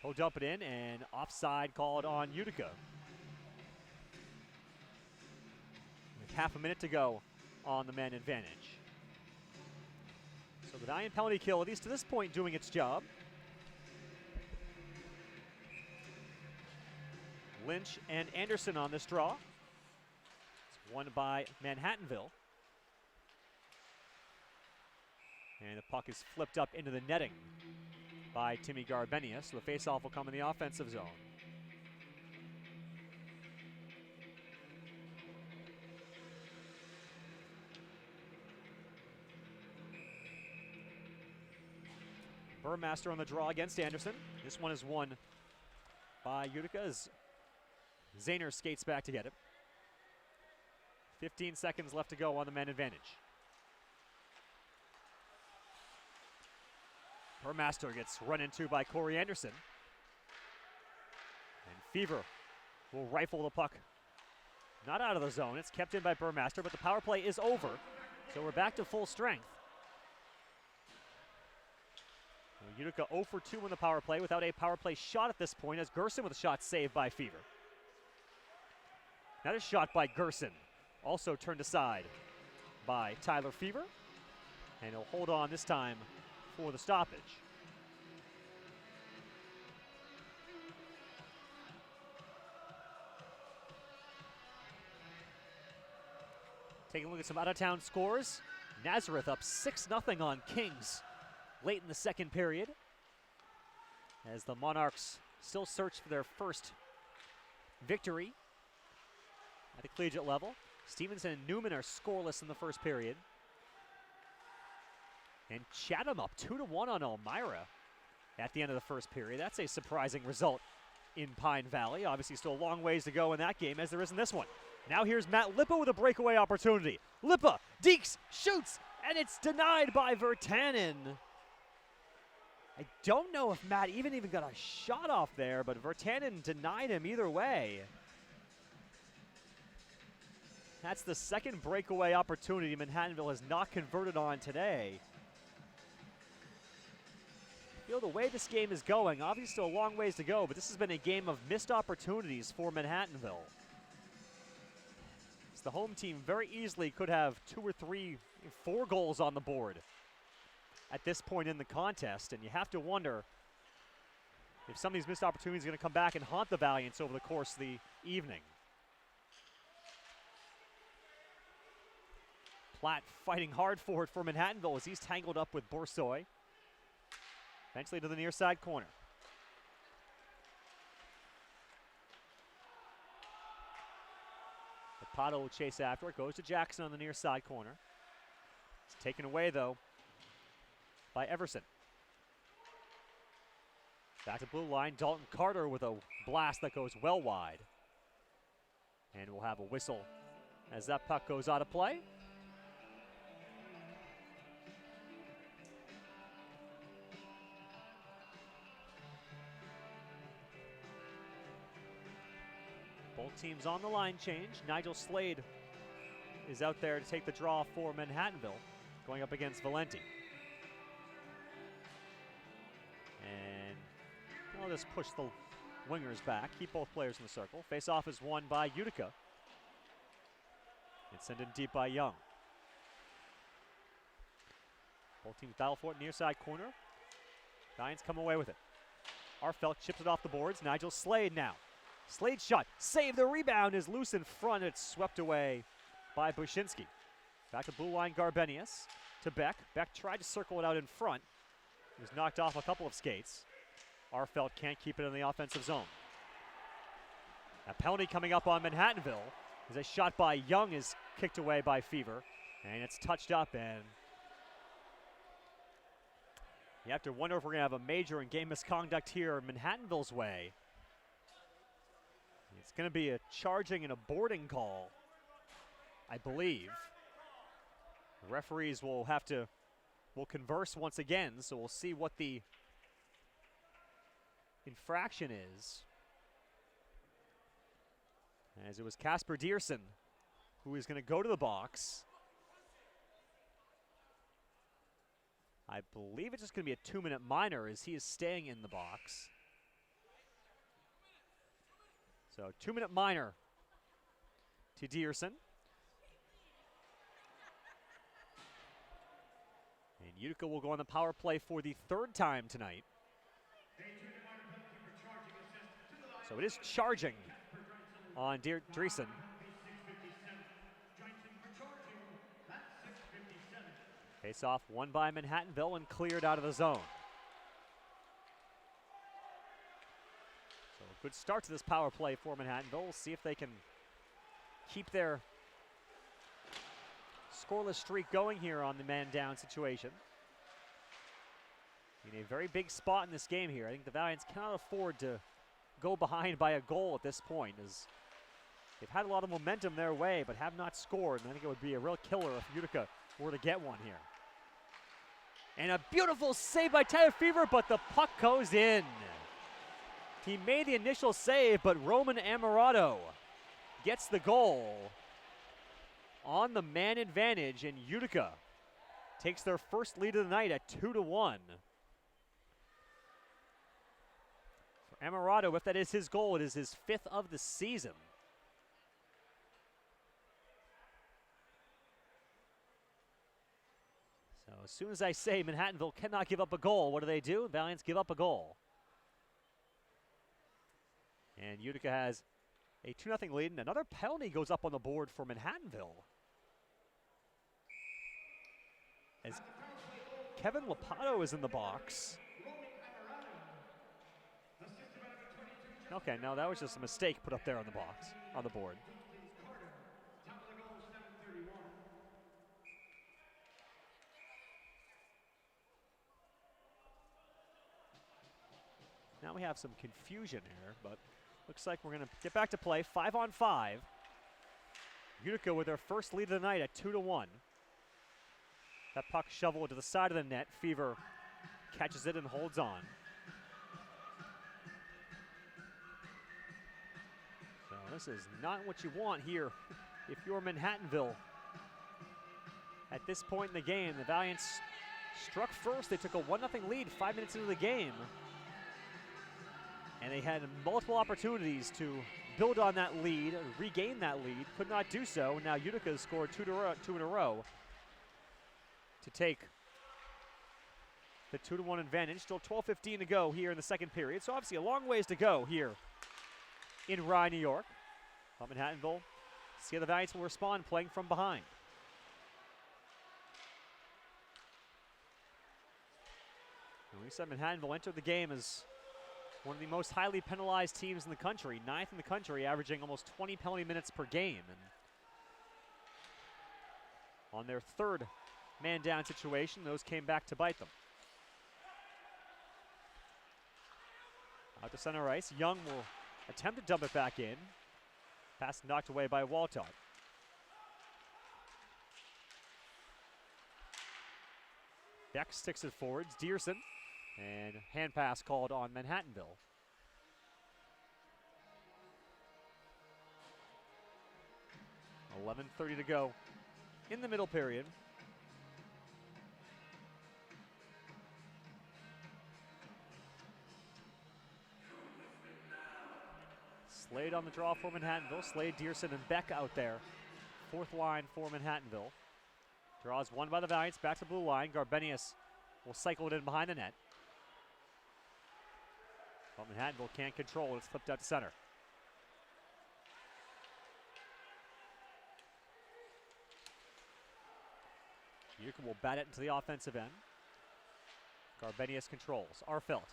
he'll dump it in, and offside called on Utica. With half a minute to go on the man advantage. So the Valiant penalty kill, at least to this point, doing its job. Lynch and Anderson on this draw. It's won by Manhattanville. And the puck is flipped up into the netting by Timmy Garbenia, so the faceoff will come in the offensive zone. Burmaster on the draw against Anderson. This one is won by Utica as Zahner skates back to get it. 15 seconds left to go on the man advantage. Burmaster gets run into by Corey Anderson. And Fever will rifle the puck. Not out of the zone. It's kept in by Burmaster, but the power play is over. So we're back to full strength. Utica 0 for 2 in the power play without a power play shot at this point, as Gerson with a shot saved by Fever. Another shot by Gerson, also turned aside by Tyler Fever. And he'll hold on this time for the stoppage. Taking a look at some out-of-town scores. Nazareth up 6-0 on Kings late in the second period, as the Monarchs still search for their first victory at the collegiate level. Stevenson and Newman are scoreless in the first period. And Chatham up 2-1 on Elmira at the end of the first period. That's a surprising result in Pine Valley. Obviously still a long ways to go in that game, as there is in this one. Now here's Matt Lippa with a breakaway opportunity. Lippa, Deeks, shoots, and it's denied by Vertanen. I don't know if Matt even got a shot off there, but Vertanen denied him either way. That's the second breakaway opportunity Manhattanville has not converted on today. You know, the way this game is going, obviously still a long ways to go, but this has been a game of missed opportunities for Manhattanville. So the home team very easily could have 2 or 3, 4 goals on the board at this point in the contest, and you have to wonder if some of these missed opportunities are going to come back and haunt the Valiants over the course of the evening. Platt fighting hard for it for Manhattanville as he's tangled up with Boursoy. Eventually to the near side corner. Pato will chase after it, goes to Jackson on the near side corner. It's taken away though by Everson. Back to blue line, Dalton Carter with a blast that goes well wide. And we'll have a whistle as that puck goes out of play. Both teams on the line change. Nigel Slade is out there to take the draw for Manhattanville, going up against Valenti. And I'll just push the wingers back, keep both players in the circle. Face-off is won by Utica. It's sent in deep by Young. Both teams battle for it near side corner. Giants come away with it. Arfelt chips it off the boards. Nigel Slade now. Slade's shot, save, the rebound is loose in front. It's swept away by Bushinsky. Back to blue line, Garbenius to Beck. Beck tried to circle it out in front. He was knocked off a couple of skates. Arfelt can't keep it in the offensive zone. A penalty coming up on Manhattanville as a shot by Young is kicked away by Fever. And it's touched up, and you have to wonder if we're going to have a major in game misconduct here Manhattanville's way. It's going to be a charging and a boarding call, I believe. The referees will converse once again, so we'll see what the infraction is. As it was Casper Dierson who is going to go to the box. I believe it's just going to be a 2-minute minor as he is staying in the box. So 2-minute minor to Dierson. And Utica will go on the power play for the third time tonight. So it is charging on Dreesen. Face-off won by Manhattanville and cleared out of the zone. So a good start to this power play for Manhattanville. We'll see if they can keep their scoreless streak going here on the man-down situation. In a very big spot in this game here. I think the Valiants cannot afford to go behind by a goal at this point, as they've had a lot of momentum their way but have not scored, and I think it would be a real killer if Utica were to get one here. And a beautiful save by Tyler Fever, but the puck goes in. He made the initial save, but Roman Amarato gets the goal on the man advantage, and Utica takes their first lead of the night at 2-1. For Amarato, if that is his goal, it is his 5th of the season. So as soon as I say Manhattanville cannot give up a goal, what do? Valiants give up a goal. And Utica has a 2-0 lead, and another penalty goes up on the board for Manhattanville. As Kevin Lopato is in the box. Okay, no, that was just a mistake put up there on the box, on the board. Now we have some confusion here, but looks like we're going to get back to play. 5-on-5. Utica with their first lead of the night at 2-1. That puck shoveled to the side of the net. Fever catches it and holds on. So this is not what you want here if you're Manhattanville. At this point in the game, the Valiants struck first. They took a 1-0 lead 5 minutes into the game. And they had multiple opportunities to build on that lead, regain that lead, could not do so. Now Utica has scored two in a row to take the 2-1 advantage. Still 12:15 to go here in the second period. So obviously a long ways to go here in Rye, New York. But Manhattanville, see how the Valiants will respond playing from behind. And we said Manhattanville entered the game as one of the most highly penalized teams in the country, 9th in the country, averaging almost 20 penalty minutes per game. And on their third man-down situation, those came back to bite them. Out to center ice, Young will attempt to dump it back in. Pass knocked away by Waltott. Beck sticks it forwards. Dearson. And hand pass called on Manhattanville. .11:30 to go in the middle period. Slade on the draw for Manhattanville. Slade, Dearson, and Beck out there. Fourth line for Manhattanville. Draws one by the Valiants, back to the blue line. Garbenius will cycle it in behind the net. But Manhattanville can't control it. It's flipped out to center. Utica will bat it into the offensive end. Garbenius controls. Arfelt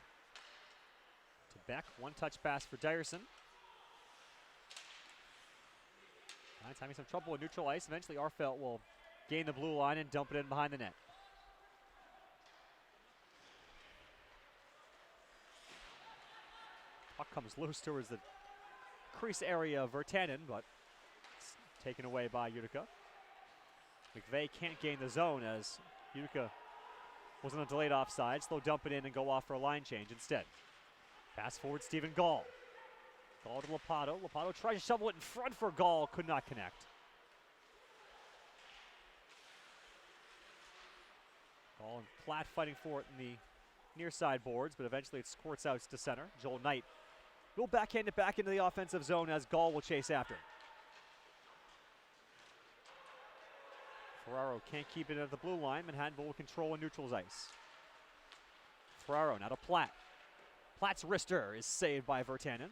to Beck. One-touch pass for Dyerson. It's having some trouble with neutral ice. Eventually, Arfelt will gain the blue line and dump it in behind the net. Puck comes loose towards the crease area of Virtanen, but it's taken away by Utica. McVeigh can't gain the zone as Utica was on a delayed offside. Slow dump it in and go off for a line change instead. Pass forward, Stephen Gall. Gall to Lopato. Lopato tries to shovel it in front for Gall, could not connect. Gall and Platt fighting for it in the near side boards, but eventually it squirts out to center. Joel Knight will backhand it back into the offensive zone as Gall will chase after. Ferraro can't keep it at the blue line. Manhattanville will control and neutral's ice. Ferraro now to Platt. Platt's wrister is saved by Virtanen.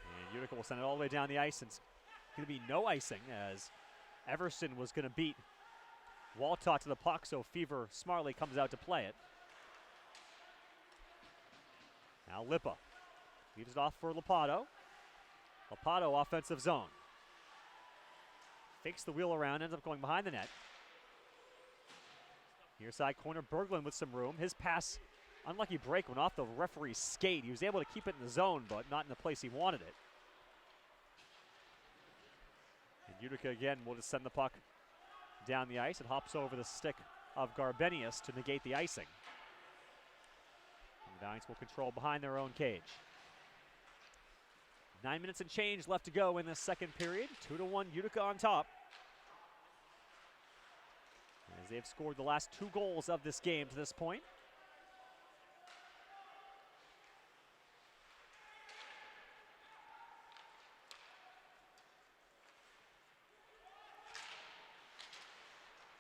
And Utica will send it all the way down the ice, and it's going to be no icing as Everson was going to beat Waltott to the puck, so Fever smartly comes out to play it. Now Lippa leaves it off for Lopato. Lopato offensive zone. Fakes the wheel around, ends up going behind the net. Near side corner, Berglund with some room. His pass, unlucky break, went off the referee's skate. He was able to keep it in the zone, but not in the place he wanted it. And Utica again will just send the puck down the ice. It hops over the stick of Garbenius to negate the icing. And the Valiants will control behind their own cage. 9 minutes and change left to go in the second period. 2-1 Utica on top. As they've scored the last 2 goals of this game to this point.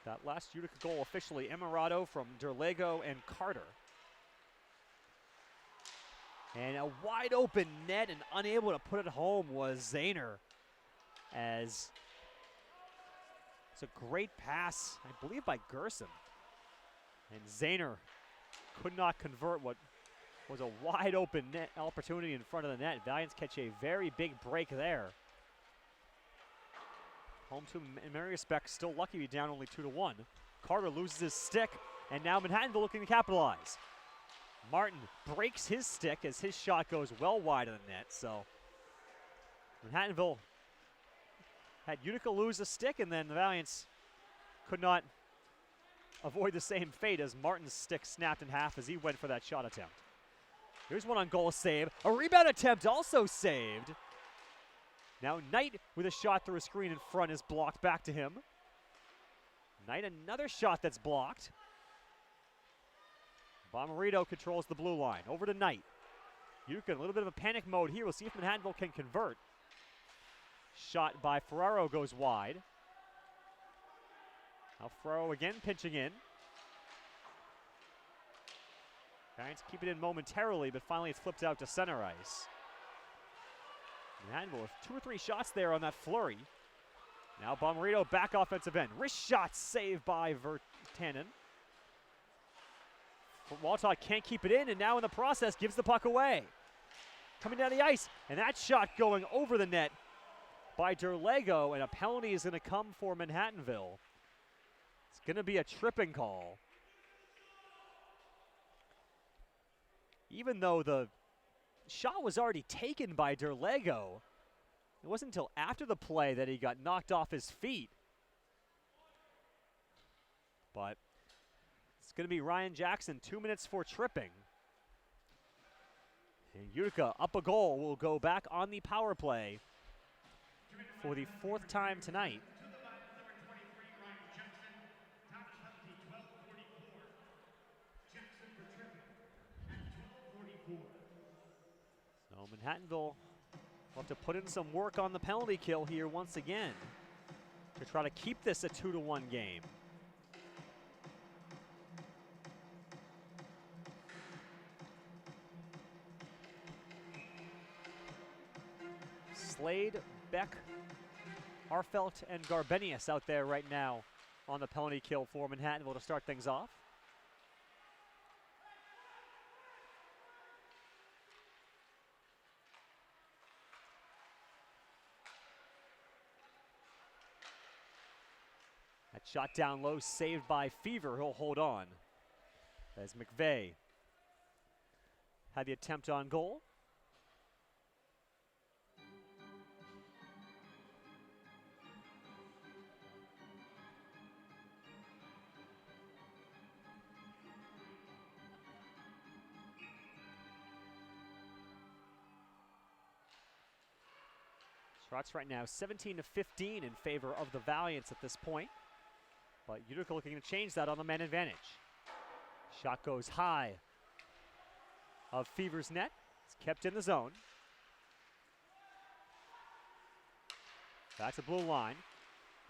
That last Utica goal officially Emirado from Derlego and Carter. And a wide open net and unable to put it home was Zahner, as it's a great pass, I believe, by Gerson. And Zahner could not convert what was a wide open net opportunity in front of the net. Valiants catch a very big break there. Home to Marius Beck, still lucky to be down only 2-1. Carter loses his stick, and now Manhattanville looking to capitalize. Martin breaks his stick as his shot goes well wide of the net, so Manhattanville had Utica lose a stick, and then the Valiants could not avoid the same fate as Martin's stick snapped in half as he went for that shot attempt. Here's one on goal save. A rebound attempt also saved. Now Knight with a shot through a screen in front is blocked back to him. Knight another shot that's blocked. Bomarito controls the blue line. Over to Knight. Utica in a little bit of a panic mode here. We'll see if Manhattanville can convert. Shot by Ferraro goes wide. Now Ferraro again pinching in. Giants keep it in momentarily, but finally it's flipped out to center ice. Manhattanville with 2 or 3 shots there on that flurry. Now Bomarito back offensive end. Wrist shot saved by Virtanen. Waltott can't keep it in, and now in the process gives the puck away. Coming down the ice, and that shot going over the net by Derlego, and a penalty is going to come for Manhattanville. It's going to be a tripping call. Even though the shot was already taken by Derlego, it wasn't until after the play that he got knocked off his feet. But it's going to be Ryan Jackson, 2 minutes for tripping. And Utica up a goal will go back on the power play for the 4th time tonight. So Manhattanville will have to put in some work on the penalty kill here once again to try to keep this a 2-1 game. Slade, Beck, Arfelt, and Garbenius out there right now on the penalty kill for Manhattanville to start things off. That shot down low, saved by Fever. He'll hold on as McVeigh had the attempt on goal. Shots right now 17-15 in favor of the Valiants at this point. But Utica looking to change that on the man advantage. Shot goes high of Fever's net. It's kept in the zone. Back to blue line.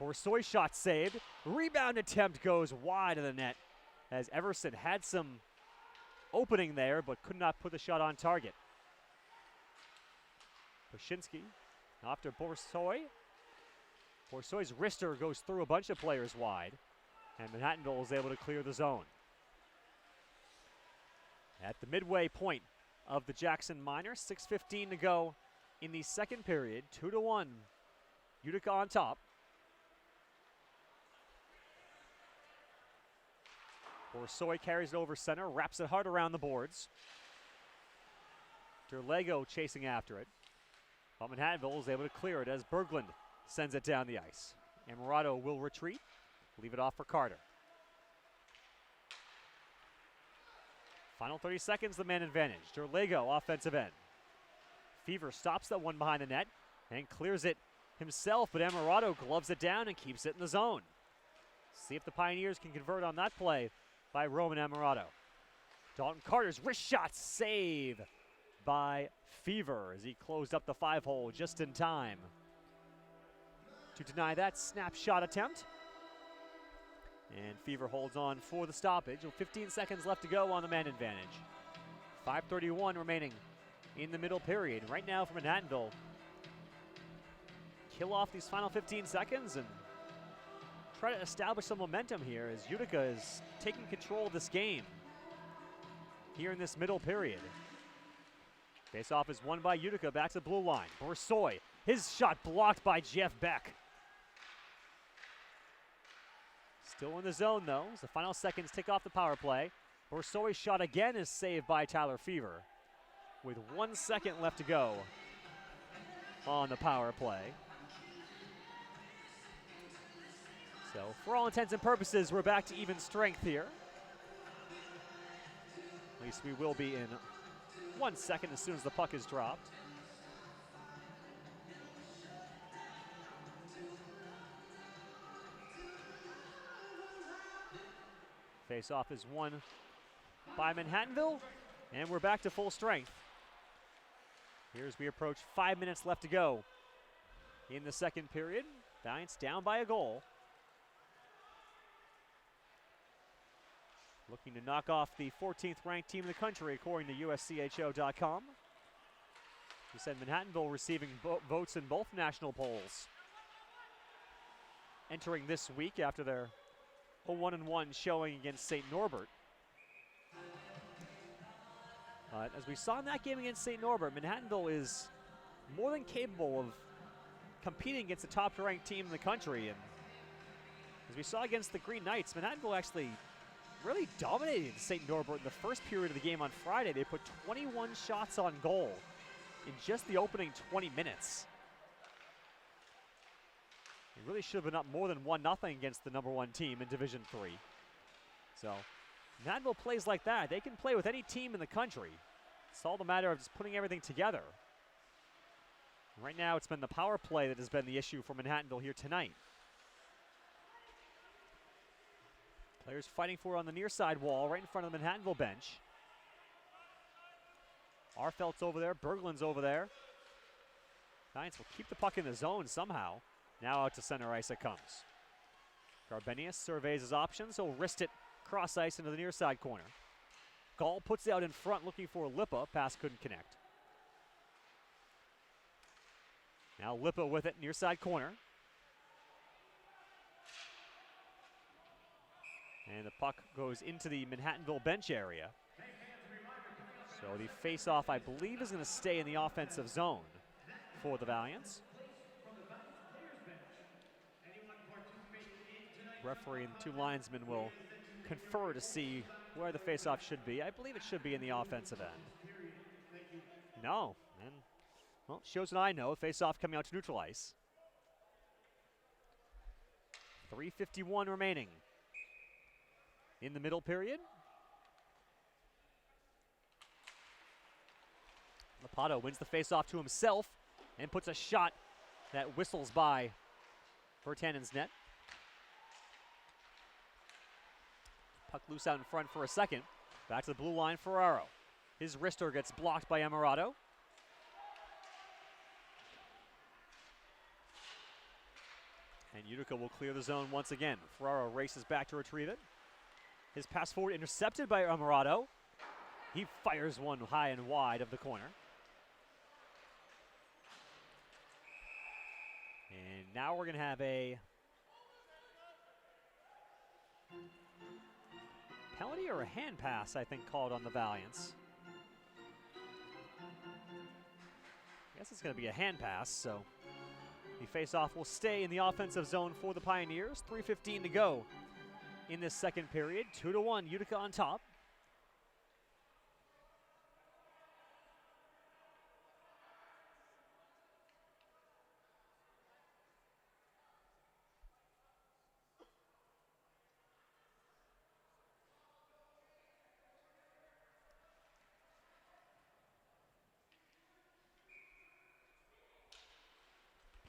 Boursoy shot saved. Rebound attempt goes wide of the net as Everson had some opening there but could not put the shot on target. Paszynski after Boursoy. Boursoy's wrister goes through a bunch of players wide, and Manhattanville is able to clear the zone. At the midway point of the Jackson Minor, 6:15 to go in the second period, 2-1. Utica on top. Boursoy carries it over center, wraps it hard around the boards. Derlego chasing after it. But Manhattanville is able to clear it as Berglund sends it down the ice. Amarato will retreat, leave it off for Carter. Final 30 seconds, the man advantage. Derlego, offensive end. Fever stops that one behind the net and clears it himself, but Amarato gloves it down and keeps it in the zone. See if the Pioneers can convert on that play by Roman Amarato. Dalton Carter's wrist shot save by Fever as he closed up the 5-hole just in time to deny that snapshot attempt. And Fever holds on for the stoppage. 15 seconds left to go on the man advantage. 5:31 remaining in the middle period. Right now for Manhattanville, kill off these final 15 seconds and try to establish some momentum here as Utica is taking control of this game here in this middle period. Face-off is won by Utica, back to the blue line. Boursoy, his shot blocked by Jeff Beck. Still in the zone, though, as the final seconds tick off the power play. Boursoy's shot again is saved by Tyler Fever with 1 second left to go on the power play. So, for all intents and purposes, we're back to even strength here. At least we will be in 1 second as soon as the puck is dropped. Face-off is won by Manhattanville, and we're back to full strength. Here's we approach 5 minutes left to go in the second period. Valiants down by a goal. Looking to knock off the 14th ranked team in the country according to USCHO.com. We said Manhattanville receiving votes in both national polls. Entering this week after their 1-1 showing against St. Norbert. As we saw in that game against St. Norbert, Manhattanville is more than capable of competing against the top-ranked team in the country. And as we saw against the Green Knights, Manhattanville actually really dominated St. Norbert in the first period of the game on Friday. They put 21 shots on goal in just the opening 20 minutes. It really should have been up more than 1-0 against the #1 team in Division III. So Manhattanville plays like that. They can play with any team in the country. It's all the matter of just putting everything together. Right now, it's been the power play that has been the issue for Manhattanville here tonight. Players fighting for it on the near side wall, right in front of the Manhattanville bench. Arfeld's over there, Berglund's over there. Giants will keep the puck in the zone somehow. Now out to center ice it comes. Garbenius surveys his options. He'll wrist it cross ice into the near side corner. Gall puts it out in front looking for Lippa. Pass couldn't connect. Now Lippa with it, near side corner. And the puck goes into the Manhattanville bench area. So the face-off, I believe, is going to stay in the offensive zone for the Valiants. Referee and the two linesmen will confer to see where the face-off should be. I believe it should be in the offensive end. No, and well, shows that I know. Face-off coming out to neutral ice. 3:51 remaining in the middle period. Lapato wins the face-off to himself and puts a shot that whistles by Virtanen's net. Puck loose out in front for a second. Back to the blue line, Ferraro. His wrister gets blocked by Amarato. And Utica will clear the zone once again. Ferraro races back to retrieve it. His pass forward intercepted by Amarato. He fires one high and wide of the corner. And now we're going to have a penalty or a hand pass, I think, called on the Valiants. I guess it's going to be a hand pass, so the face-off will stay in the offensive zone for the Pioneers. 3:15 to go in this second period. 2-1, Utica on top.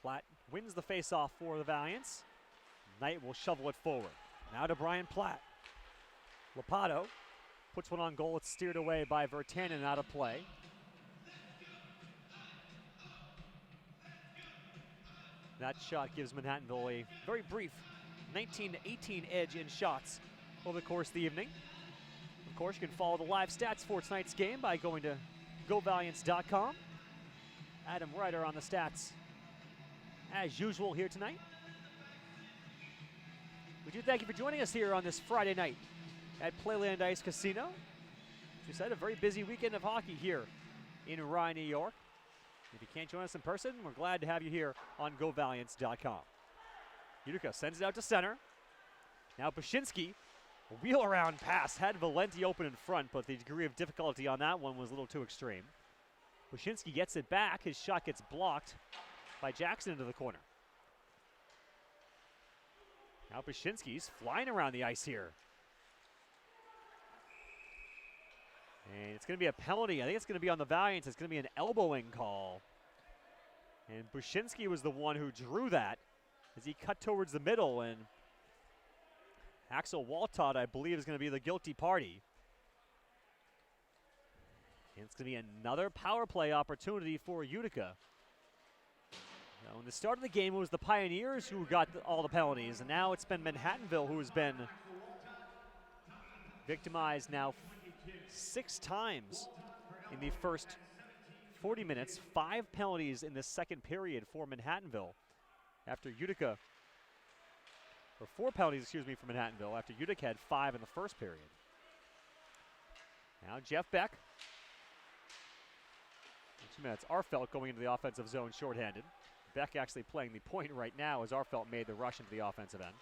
Platt wins the face-off for the Valiants. Knight will shovel it forward. Now to Brian Platt. Lapato puts one on goal. It's steered away by Virtanen, out of play. That shot gives Manhattanville a very brief 19-18 edge in shots over the course of the evening. Of course, you can follow the live stats for tonight's game by going to govaliants.com. Adam Ryder on the stats as usual here tonight. We do thank you for joining us here on this Friday night at Playland Ice Casino. As we said, a very busy weekend of hockey here in Rye, New York. If you can't join us in person, we're glad to have you here on govaliants.com. Utica sends it out to center. Now Bashinsky, a wheel around pass, had Valenti open in front, but the degree of difficulty on that one was a little too extreme. Bashinsky gets it back. His shot gets blocked by Jackson into the corner. Now Bashinsky's flying around the ice here. And it's going to be a penalty. I think it's going to be on the Valiants. It's going to be an elbowing call. And Bashinsky was the one who drew that as he cut towards the middle. And Axel Waltod, I believe, is going to be the guilty party. And it's going to be another power play opportunity for Utica. Now, in the start of the game, it was the Pioneers who got all the penalties, and now it's been Manhattanville who has been victimized now 6 times in the first 40 minutes. 5 penalties in the second period for Manhattanville after Utica, or 4 penalties, excuse me, for Manhattanville after Utica had 5 in the first period. Now Jeff Beck. In 2 minutes, Arfeldt going into the offensive zone shorthanded. Beck actually playing the point right now as Arfeldt made the rush into the offensive end.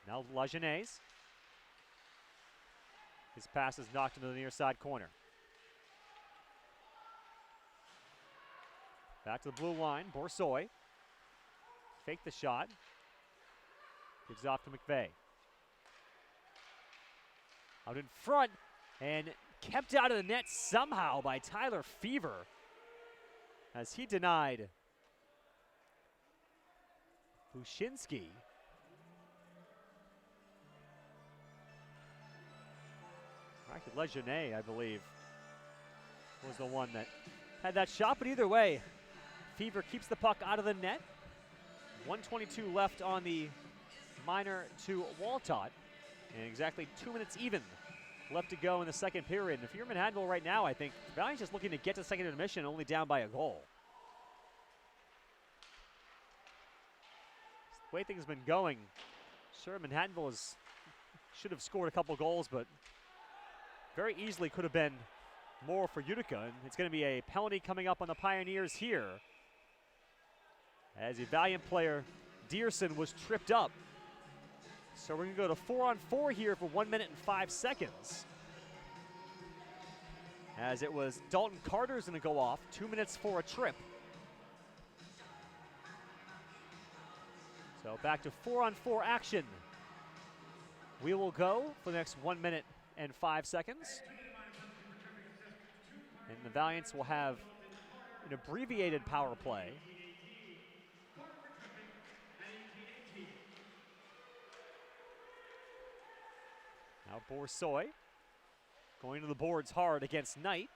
Now Lajeunesse. His pass is knocked into the near side corner. Back to the blue line, Boursoy. Fake the shot. Gives off to McVeigh. Out in front and kept out of the net somehow by Tyler Fever as he denied Bushinsky. Lejeune, I believe, was the one that had that shot, but either way, Fever keeps the puck out of the net. 1:22 left on the minor to Waltot, and exactly 2 minutes even left to go in the second period. And if you're Manhattanville right now, I think Valley's just looking to get to second intermission, only down by a goal. The way things have been going, sure, Manhattanville should have scored a couple goals, but very easily could have been more for Utica. And it's going to be a penalty coming up on the Pioneers here, as a Valiant player, Dearson, was tripped up. So we're going to go to 4-on-4 here for 1 minute and 5 seconds. As it was Dalton Carter's going to go off, 2 minutes for a trip. So back to 4-on-4 action. We will go for the next 1 minute and 5 seconds. And the Valiants will have an abbreviated power play. Now Boursoy going to the boards hard against Knight.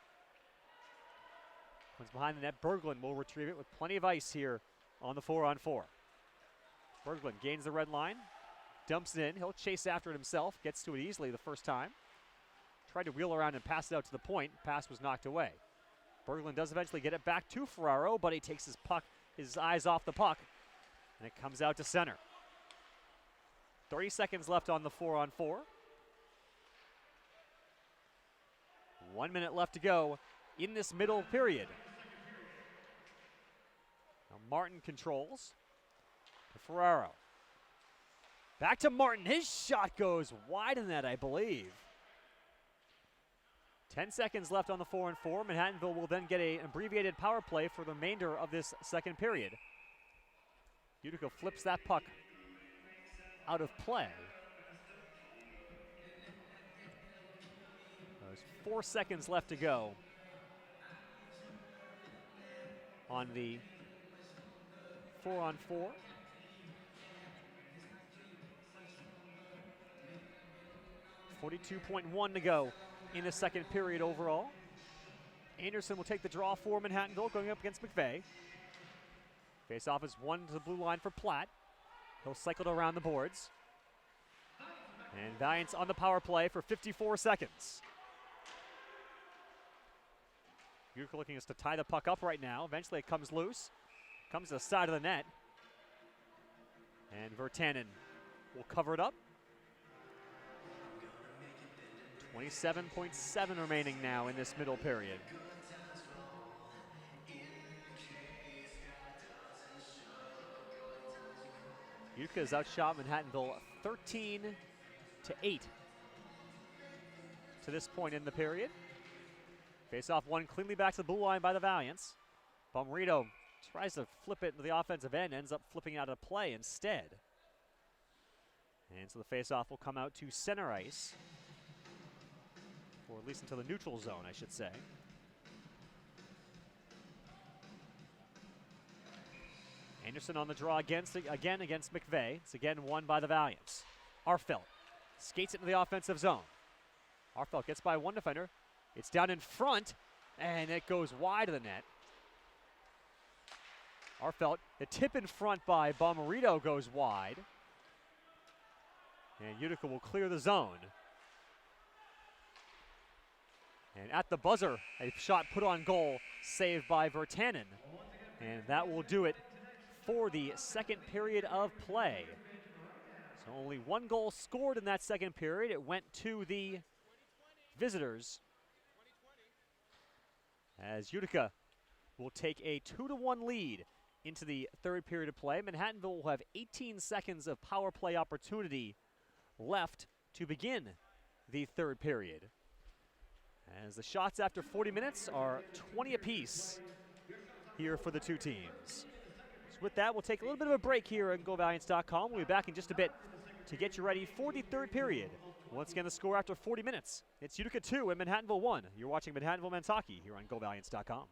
Comes behind the net. Berglund will retrieve it with plenty of ice here on the 4-on-4. Berglund gains the red line, dumps it in. He'll chase after it himself, gets to it easily the first time. Tried to wheel around and pass it out to the point. Pass was knocked away. Berglund does eventually get it back to Ferraro, but he takes his eyes off the puck, and it comes out to center. 30 seconds left on the 4-on-4. 1 minute left to go in this middle period. Now Martin controls. To Ferraro. Back to Martin. His shot goes wide in that, I believe. 10 seconds left on the 4-on-4. Manhattanville will then get an abbreviated power play for the remainder of this second period. Utica flips that puck out of play. There's 4 seconds left to go on the 4-on-4. 42.1 to go in the second period overall. Anderson will take the draw for Manhattanville, going up against McVeigh. Face-off is one to the blue line for Platt. He'll cycle it around the boards. And Valiants on the power play for 54 seconds. Utica looking just to tie the puck up right now. Eventually it comes loose. Comes to the side of the net. And Virtanen will cover it up. 27.7 remaining now in this middle period. Utica has outshot Manhattanville 13-8 to this point in the period. Face-off one cleanly back to the blue line by the Valiants. Bomarito tries to flip it into the offensive end, ends up flipping out of play instead. And so the face-off will come out to center ice, or at least into the neutral zone, I should say. Anderson on the draw again against McVeigh. It's again won by the Valiants. Arfelt skates it into the offensive zone. Arfelt gets by one defender. It's down in front, and it goes wide of the net. Arfelt, the tip in front by Bomarito goes wide. And Utica will clear the zone. And at the buzzer, a shot put on goal, saved by Virtanen. And that will do it for the second period of play. So only one goal scored in that second period. It went to the visitors, as Utica will take a 2-1 lead into the third period of play. Manhattanville will have 18 seconds of power play opportunity left to begin the third period, as the shots after 40 minutes are 20 apiece here for the two teams. So with that, we'll take a little bit of a break here at GoValiants.com. We'll be back in just a bit to get you ready for the third period. Once again, the score after 40 minutes. It's Utica 2 and Manhattanville 1. You're watching Manhattanville men's hockey here on GoValiants.com.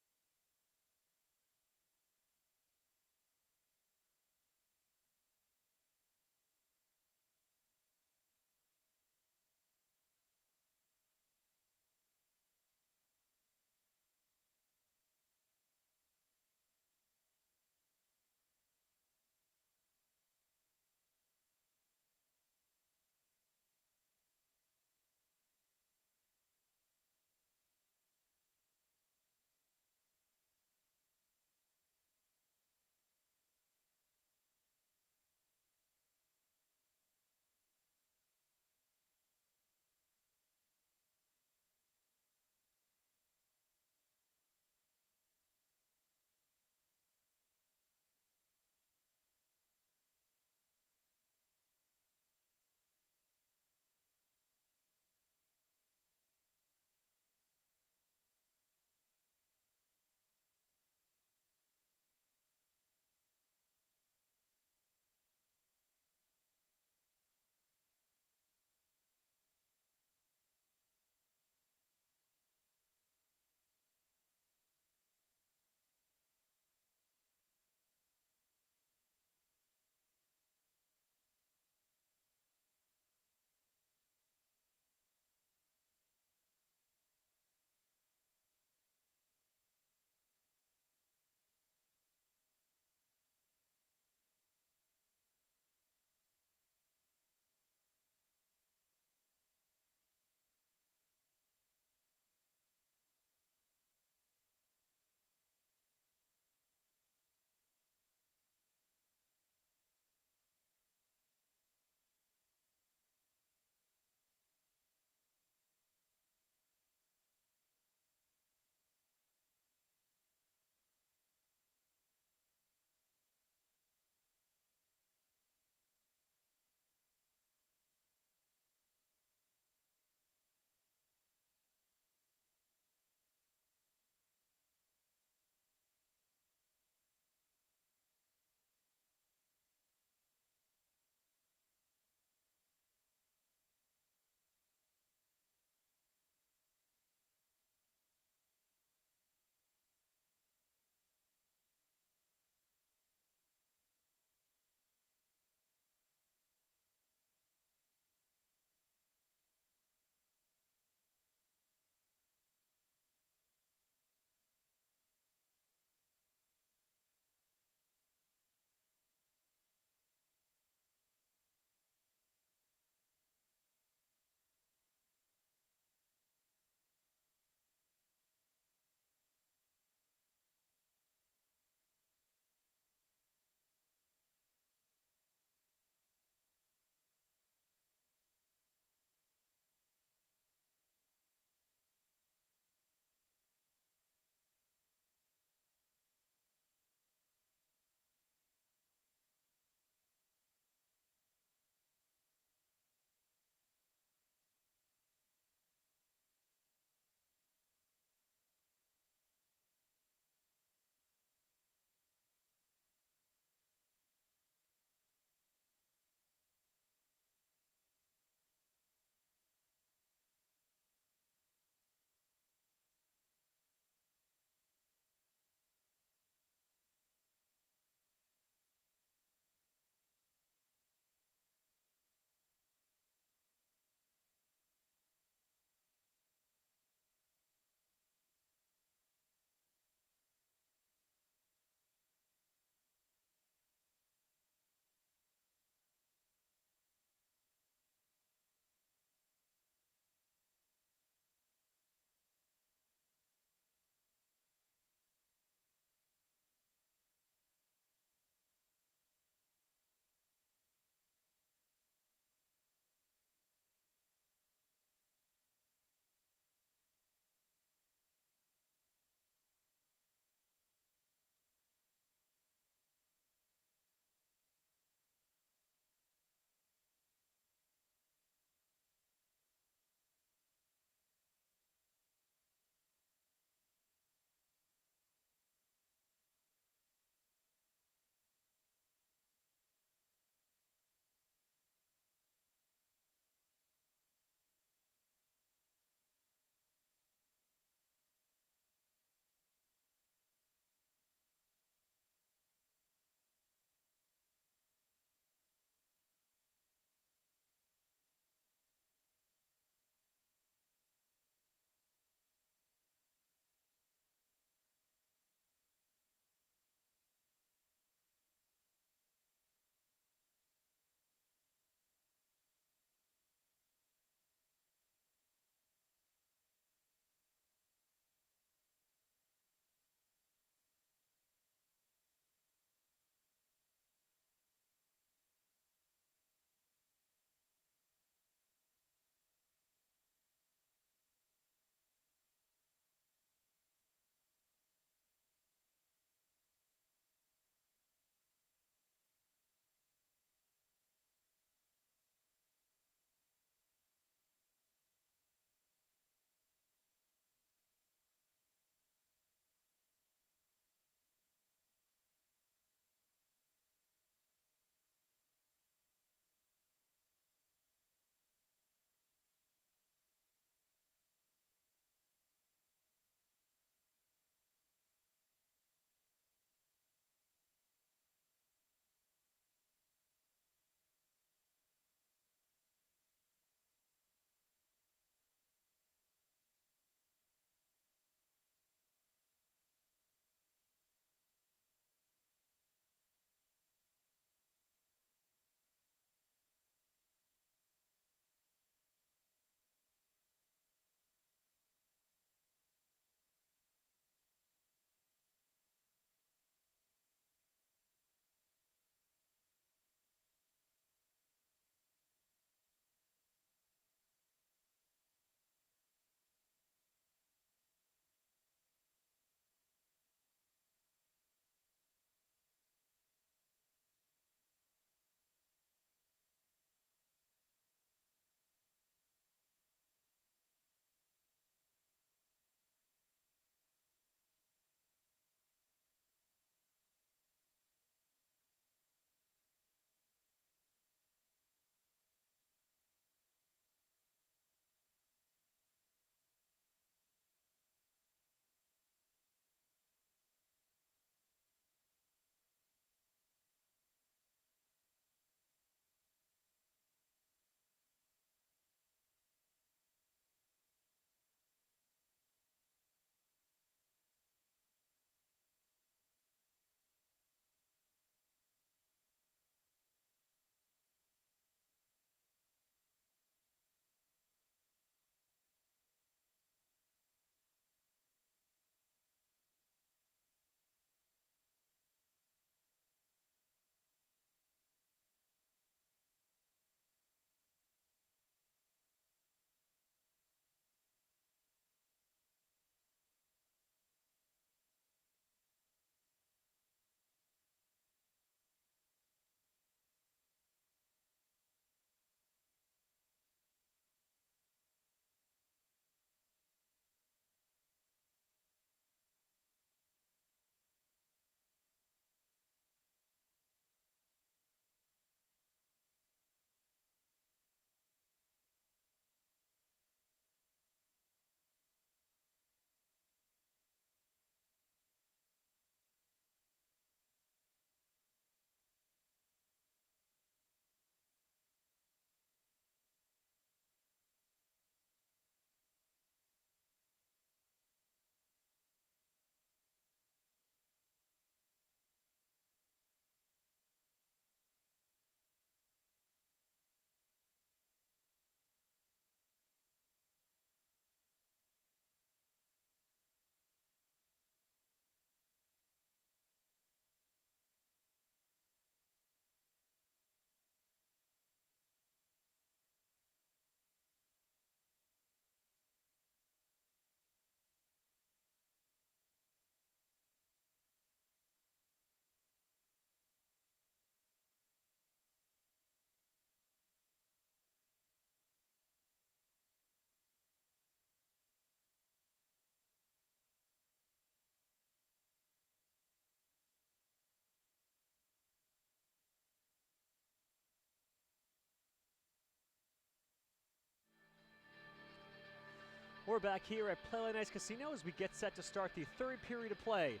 score back here at Playland Ice Casino as we get set to start the third period of play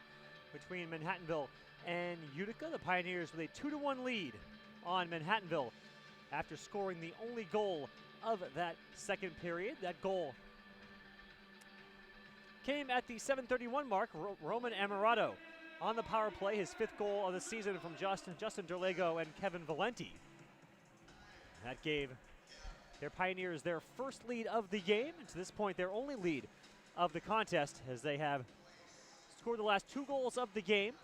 between Manhattanville and Utica. The Pioneers with a 2-1 lead on Manhattanville after scoring the only goal of that second period. That goal came at the 7:31 mark. Roman Amarato on the power play, his 5th goal of the season from Justin Derlego and Kevin Valenti. That gave their Pioneers their first lead of the game, and to this point their only lead of the contest, as they have scored the last 2 goals of the game.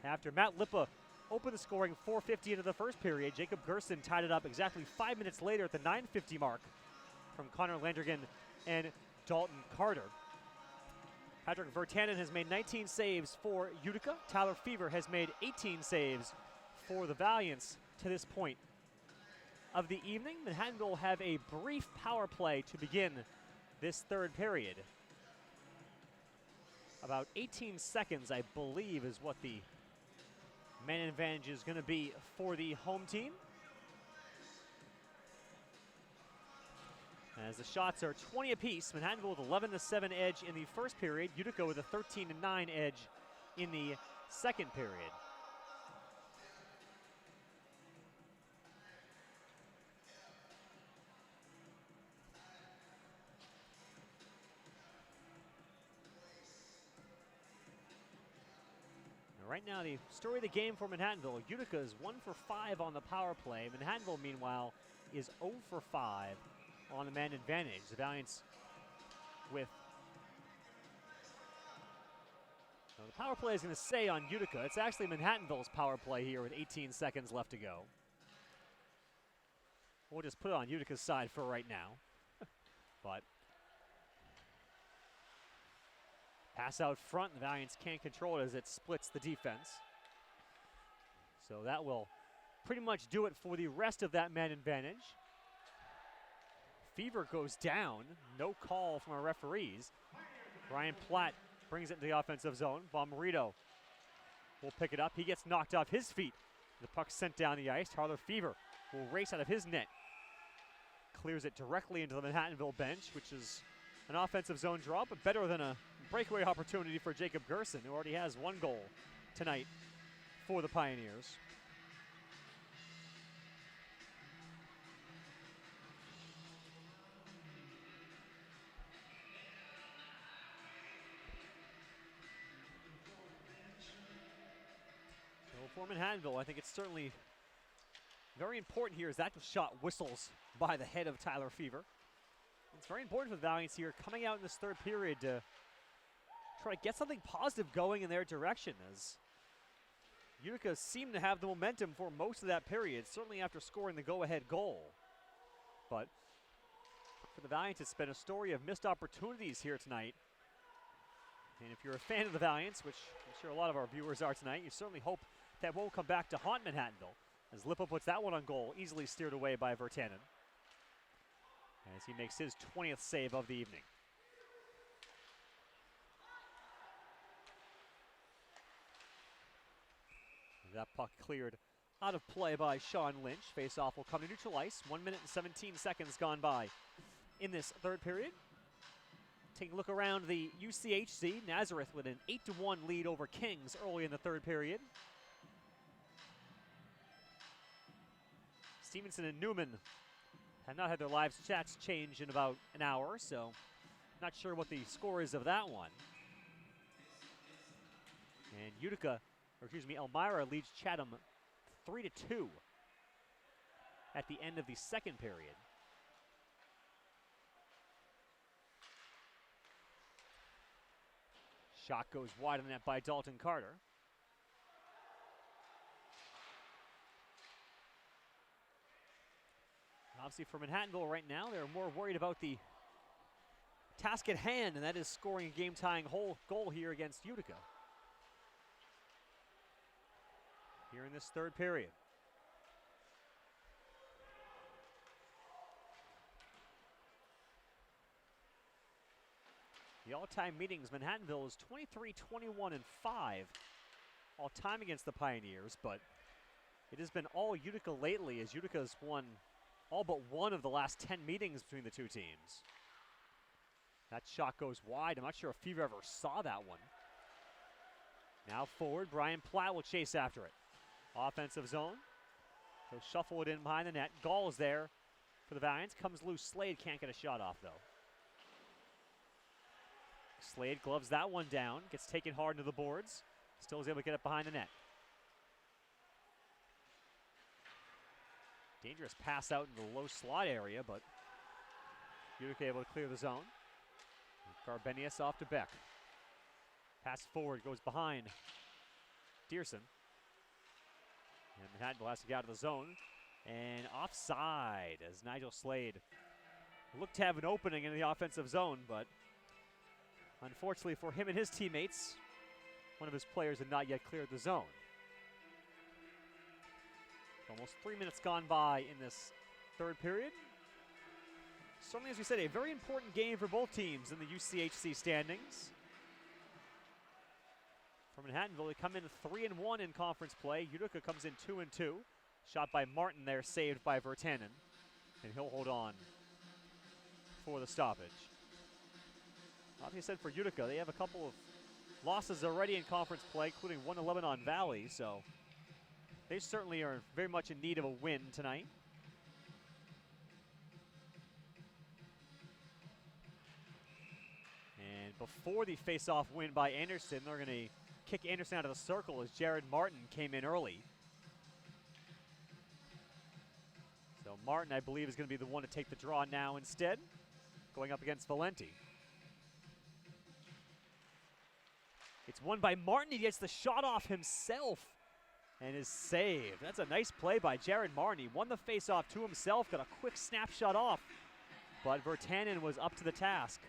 After Matt Lippa opened the scoring 4:50 into the first period, Jacob Gerson tied it up exactly 5 minutes later at the 9:50 mark from Connor Landrigan and Dalton Carter. Patrick Virtanen has made 19 saves for Utica. Tyler Fever has made 18 saves for the Valiants to this point of the evening. Manhattanville will have a brief power play to begin this third period. About 18 seconds, I believe, is what the man advantage is going to be for the home team. As the shots are 20 apiece, Manhattanville with 11-7 edge in the first period, Utica with a 13-9 edge in the second period. Right now, the story of the game for Manhattanville, Utica is 1 for 5 on the power play. Manhattanville, meanwhile, is 0 for 5 on the man advantage. The Valiants with the power play is going to say on Utica. It's actually Manhattanville's power play here with 18 seconds left to go. We'll just put it on Utica's side for right now. But pass out front, the Valiants can't control it as it splits the defense. So that will pretty much do it for the rest of that man advantage. Fever goes down, no call from our referees. Ryan Platt brings it into the offensive zone. Bomarito will pick it up. He gets knocked off his feet. The puck sent down the ice. Tyler Fever will race out of his net. Clears it directly into the Manhattanville bench, which is an offensive zone draw, but better than a breakaway opportunity for Jacob Gerson, who already has 1 goal tonight for the Pioneers. So for Manhattanville, I think it's certainly very important here as that shot whistles by the head of Tyler Fever. It's very important for the Valiants here coming out in this third period to try to get something positive going in their direction, as Utica seemed to have the momentum for most of that period, certainly after scoring the go-ahead goal. But for the Valiants, it's been a story of missed opportunities here tonight. And if you're a fan of the Valiants, which I'm sure a lot of our viewers are tonight, you certainly hope that won't come back to haunt Manhattanville, as Lippa puts that one on goal, easily steered away by Virtanen, as he makes his 20th save of the evening. That puck cleared out of play by Sean Lynch. Face-off will come to neutral ice. 1 minute and 17 seconds gone by in this third period. Taking a look around the UCHC, Nazareth with an 8-1 lead over Kings early in the third period. Stevenson and Newman have not had their live stats change in about an hour, so not sure what the score is of that one. And Elmira leads Chatham 3-2 at the end of the second period. Shot goes wide of the net by Dalton Carter. Obviously for Manhattanville right now, they're more worried about the task at hand, and that is scoring a game-tying goal here against Utica here in this third period. The all-time meetings, Manhattanville is 23-21-5 all-time against the Pioneers, but it has been all Utica lately, as Utica's won all but one of the last 10 meetings between the two teams. That shot goes wide. I'm not sure if Fever ever saw that one. Now forward, Brian Platt will chase after it. Offensive zone. He'll shuffle it in behind the net. Gall is there for the Valiants. Comes loose. Slade can't get a shot off, though. Slade gloves that one down. Gets taken hard into the boards. Still is able to get it behind the net. Dangerous pass out in the low slot area, but Utica able to clear the zone. Garbenius off to Beck. Pass forward, goes behind Dearson. And Manhattanville has to get out of the zone. And offside as Nigel Slade looked to have an opening in the offensive zone, but unfortunately for him and his teammates, one of his players had not yet cleared the zone. Almost 3 minutes gone by in this third period. Certainly, as we said, a very important game for both teams in the UCHC standings. For Manhattanville, they come in 3-1 in conference play. Utica comes in 2-2. Shot by Martin there, saved by Virtanen. And he'll hold on for the stoppage. Obviously, said for Utica, they have a couple of losses already in conference play, including 1-11 on Valley, so they certainly are very much in need of a win tonight. And before the face-off win by Anderson, they're going to kick Anderson out of the circle as Jared Martin came in early. So Martin, I believe, is going to be the one to take the draw now instead, going up against Valenti. It's won by Martin. He gets the shot off himself and is saved. That's a nice play by Jared Martin. He won the face-off to himself, got a quick snapshot off, but Virtanen was up to the task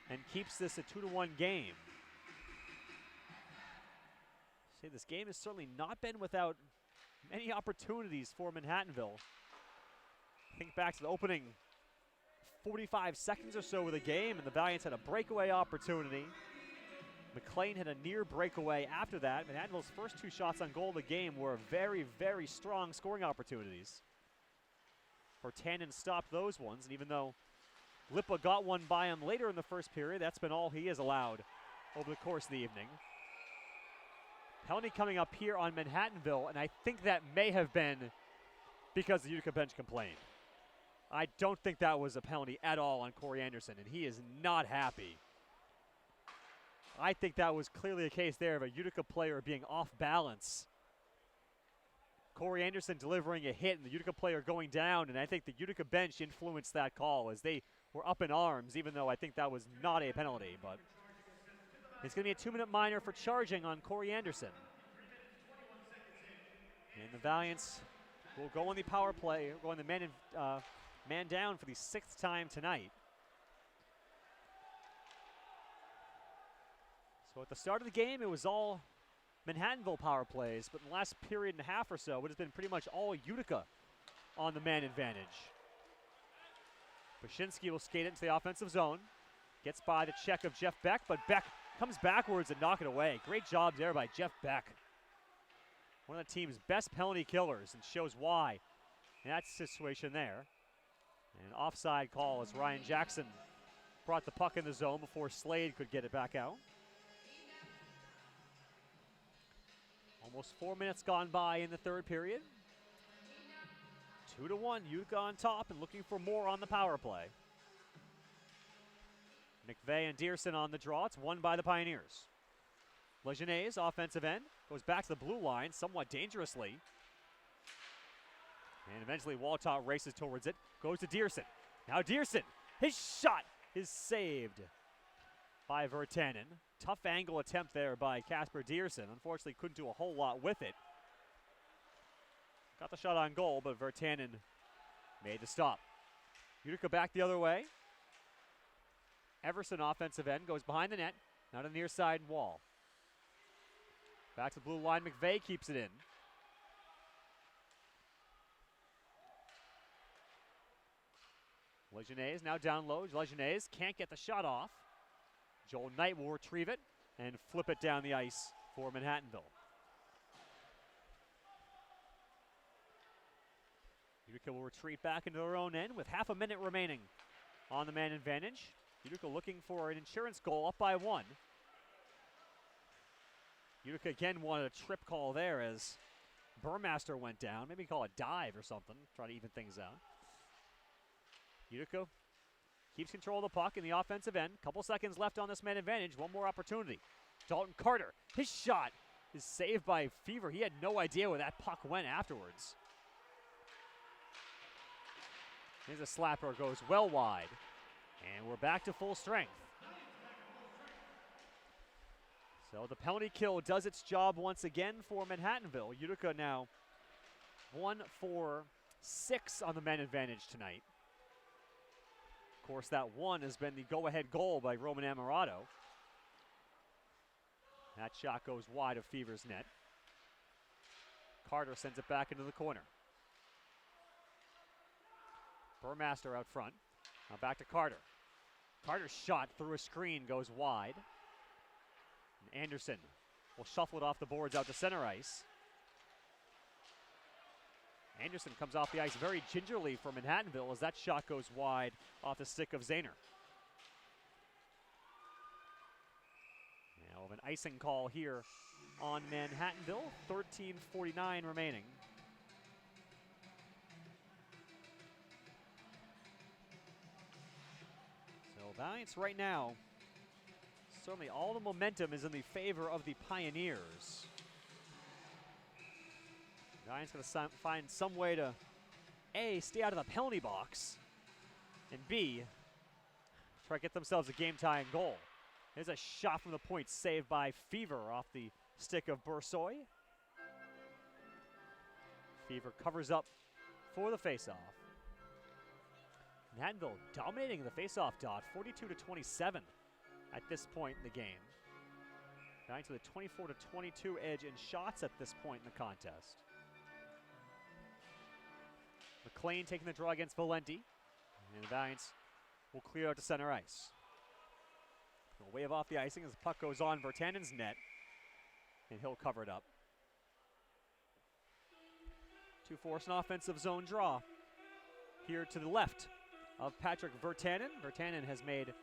and keeps this a 2-1 game. See, this game has certainly not been without many opportunities for Manhattanville. Think back to the opening 45 seconds or so of the game, and the Valiants had a breakaway opportunity. McLean had a near breakaway after that. Manhattanville's first two shots on goal of the game were very, very strong scoring opportunities. Virtanen stopped those ones, and even though Lipa got one by him later in the first period, that's been all he has allowed over the course of the evening. Penalty coming up here on Manhattanville, and I think that may have been because the Utica bench complained. I don't think that was a penalty at all on Corey Anderson, and he is not happy. I think that was clearly a case there of a Utica player being off balance. Corey Anderson delivering a hit and the Utica player going down, and I think the Utica bench influenced that call as they were up in arms, even though I think that was not a penalty. But it's going to be a 2-minute minor for charging on Corey Anderson. And the Valiants will go on the power play, go on the man down for the 6th time tonight. So at the start of the game, it was all Manhattanville power plays, but in the last period and a half or so, it has been pretty much all Utica on the man advantage. Bashinsky will skate into the offensive zone. Gets by the check of Jeff Beck, but Beck comes backwards and knock it away. Great job there by Jeff Beck. One of the team's best penalty killers, and shows why in that situation there. And an offside call as Ryan Jackson brought the puck in the zone before Slade could get it back out. Almost 4 minutes gone by in the third period. 2-1, Utica on top and looking for more on the power play. McVeigh and Dearson on the draw. It's won by the Pioneers. Lejeunesse, offensive end, goes back to the blue line somewhat dangerously. And eventually Waltot races towards it. Goes to Dearson. Now Dearson, his shot is saved by Virtanen. Tough angle attempt there by Casper Dearson. Unfortunately couldn't do a whole lot with it. Got the shot on goal, but Virtanen made the stop. Utica back the other way. Everson, offensive end, goes behind the net. Now to the near side wall. Back to the blue line. McVeigh keeps it in. Lejeunesse now down low. Lejeunesse can't get the shot off. Joel Knight will retrieve it and flip it down the ice for Manhattanville. Utica will retreat back into their own end with half a minute remaining on the man advantage. Utica looking for an insurance goal, up by 1. Utica again wanted a trip call there as Burmaster went down. Maybe call a dive or something, try to even things out. Utica keeps control of the puck in the offensive end. Couple seconds left on this man advantage. One more opportunity. Dalton Carter, his shot is saved by Fever. He had no idea where that puck went afterwards. Here's a slapper, goes well wide. And we're back to full strength. So the penalty kill does its job once again for Manhattanville. Utica now 1 for 6 on the men advantage tonight. Of course, that one has been the go-ahead goal by Roman Amarato. That shot goes wide of Fever's net. Carter sends it back into the corner. Burmaster out front. Now back to Carter. Carter's shot through a screen goes wide. And Anderson will shuffle it off the boards out to center ice. Anderson comes off the ice very gingerly for Manhattanville as that shot goes wide off the stick of Zahner. Now an icing call here on Manhattanville. 13:49 remaining. So Valiants right now, certainly all the momentum is in the favor of the Pioneers. Giants going to find some way to A, stay out of the penalty box, and B, try to get themselves a game-tying goal. There's a shot from the point saved by Fever off the stick of Bursoy. Fever covers up for the faceoff. Manhattanville dominating the faceoff dot, 42-27 at this point in the game. Giants with a 24-22 edge in shots at this point in the contest. McLean taking the draw against Valenti. And the Valiants will clear out to center ice. They'll wave off the icing as the puck goes on Virtanen's net. And he'll cover it up. To force an offensive zone draw. Here to the left of Patrick Virtanen. Virtanen has made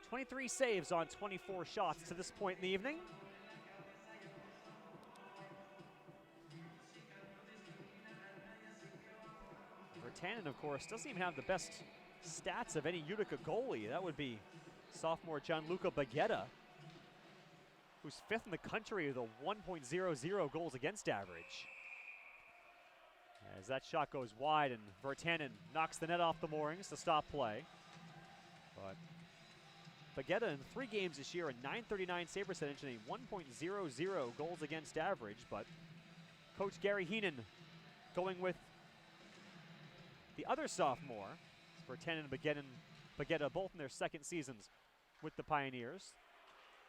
23 saves on 24 shots to this point in the evening. Virtanen, of course, doesn't even have the best stats of any Utica goalie. That would be sophomore Gianluca Baghetta, who's 5th in the country with a 1.00 goals against average. As that shot goes wide and Virtanen knocks the net off the moorings to stop play. But Baghetta in 3 games this year, a .939 save percentage and a 1.00 goals against average. But Coach Gary Heenan going with the other sophomore, Virtanen and Baghetta, both in their second seasons with the Pioneers.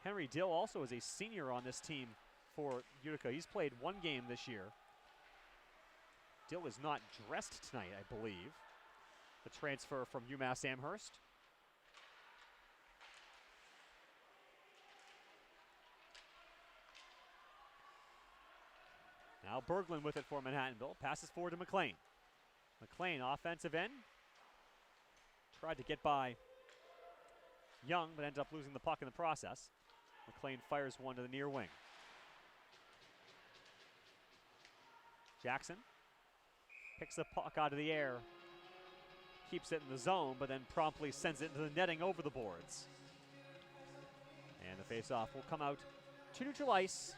Henry Dill also is a senior on this team for Utica. He's played 1 game this year. Dill is not dressed tonight, I believe. The transfer from UMass Amherst. Now Berglund with it for Manhattanville. Passes forward to McLean. McLean, offensive end. Tried to get by Young, but ended up losing the puck in the process. McLean fires one to the near wing. Jackson picks the puck out of the air. Keeps it in the zone, but then promptly sends it into the netting over the boards. And the faceoff will come out to neutral ice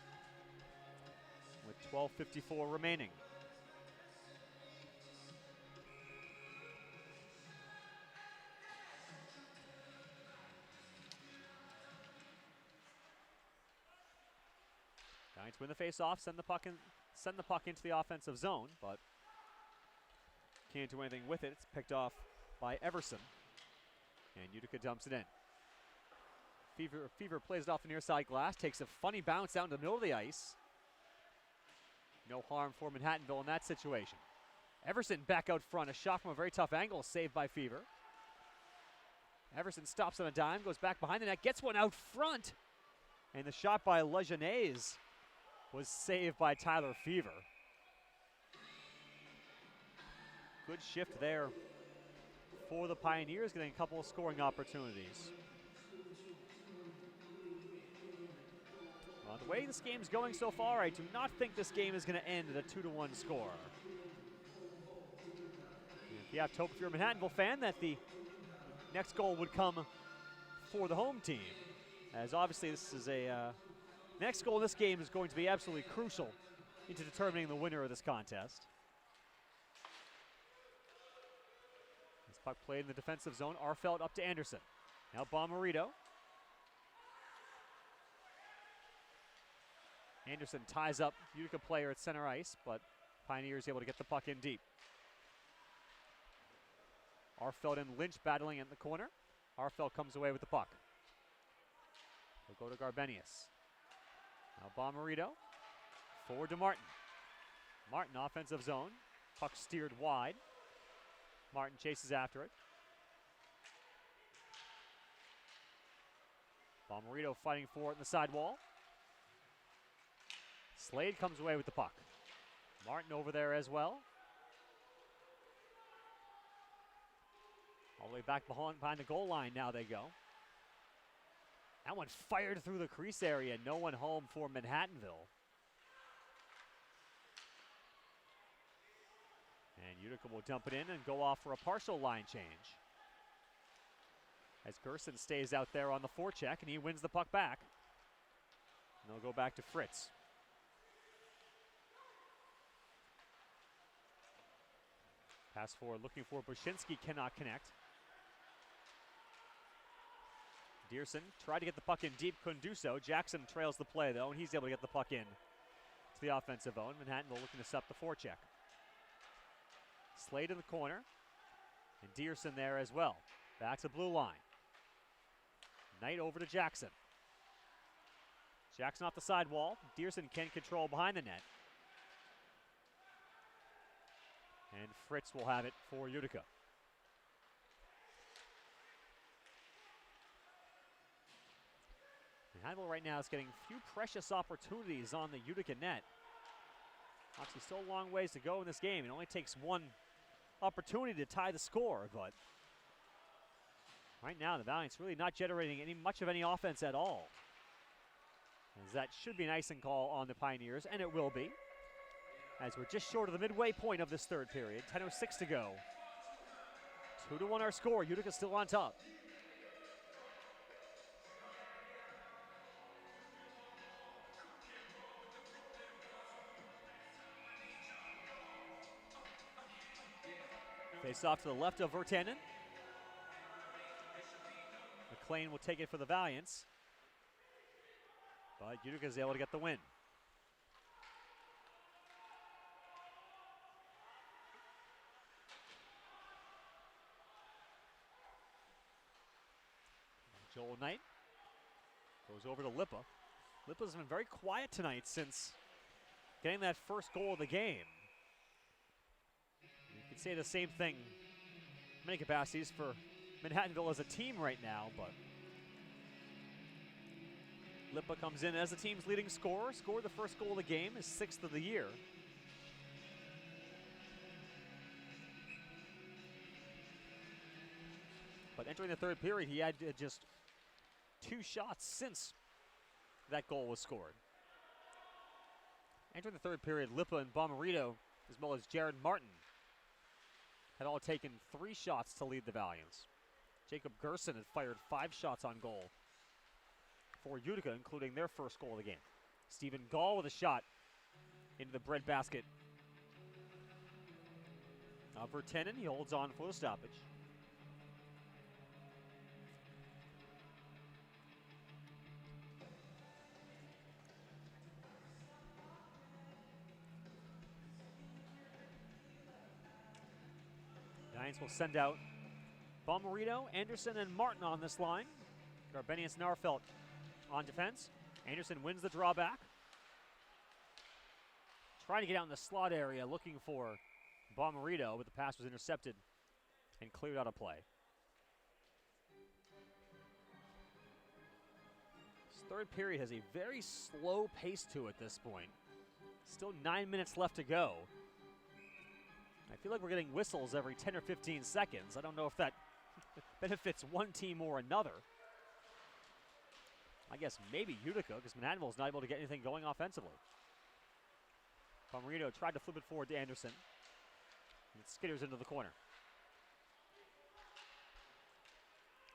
with 12:54 remaining. Giants win the faceoff, send the puck into the offensive zone, but can't do anything with it. It's picked off by Everson, and Utica dumps it in. Fever plays it off the near side glass, takes a funny bounce down to the middle of the ice. No harm for Manhattanville in that situation. Everson back out front, a shot from a very tough angle, saved by Fever. Everson stops on a dime, goes back behind the net, gets one out front, and the shot by Lejeunesse was saved by Tyler Fever. Good shift there for the Pioneers, getting a couple of scoring opportunities. The way this game's going so far, I do not think this game is going to end at a 2-1 score. If you have to hope, if you're a Manhattanville fan, that the next goal would come for the home team. As obviously this is next goal in this game is going to be absolutely crucial into determining the winner of this contest. This puck played in the defensive zone. Arfeld up to Anderson. Now Bomarito. Anderson ties up Utica player at center ice, but Pioneers able to get the puck in deep. Arfeld and Lynch battling in the corner. Arfeld comes away with the puck. He'll go to Garbenius. Now Bomarito. Forward to Martin. Martin offensive zone. Puck steered wide. Martin chases after it. Bomarito fighting for it in the sidewall. Slade comes away with the puck. Martin over there as well. All the way back behind the goal line now they go. That one fired through the crease area. No one home for Manhattanville. And Utica will dump it in and go off for a partial line change. As Gerson stays out there on the forecheck and he wins the puck back. And they'll go back to Fritz. Pass forward looking for Bushinsky, cannot connect. Dearson tried to get the puck in deep, couldn't do so. Jackson trails the play though, and he's able to get the puck in to the offensive zone. Manhattanville looking to set the forecheck. Slade in the corner, and Dearson there as well. Back to blue line. Knight over to Jackson. Jackson off the sidewall. Dearson can control behind the net. And Fritz will have it for Utica. Manhattanville right now is getting few precious opportunities on the Utica net. Obviously still a long ways to go in this game. It only takes one opportunity to tie the score, but right now the Valiants really not generating much of any offense at all. As that should be an icing call on the Pioneers, and it will be. As we're just short of the midway point of this third period. 10:06 to go. 2-1 our score. Utica still on top. Face off to the left of Virtanen. McLean will take it for the Valiants. But Utica is able to get the win. Joel Knight goes over to Lippa. Lippa's been very quiet tonight since getting that first goal of the game. You could say the same thing in many capacities for Manhattanville as a team right now, but Lippa comes in as the team's leading scorer, scored the first goal of the game, his 6th of the year. But entering the third period, he had just 2 shots since that goal was scored. Entering the third period, Lippa and Bomarito, as well as Jared Martin, had all taken 3 shots to lead the Valiants. Jacob Gerson had fired 5 shots on goal for Utica, including their first goal of the game. Stephen Gall with a shot into the breadbasket of Virtanen. He holds on for the stoppage. Giants will send out Bomarito, Anderson, and Martin on this line. Garbenius and Arfeld on defense. Anderson wins the drawback. Trying to get out in the slot area, looking for Bomarito, but the pass was intercepted and cleared out of play. This third period has a very slow pace to it at this point. Still 9 minutes left to go. I feel like we're getting whistles every 10 or 15 seconds. I don't know if that benefits one team or another. I guess maybe Utica, because Manhattanville is not able to get anything going offensively. Pomerino tried to flip it forward to Anderson. And it skitters into the corner.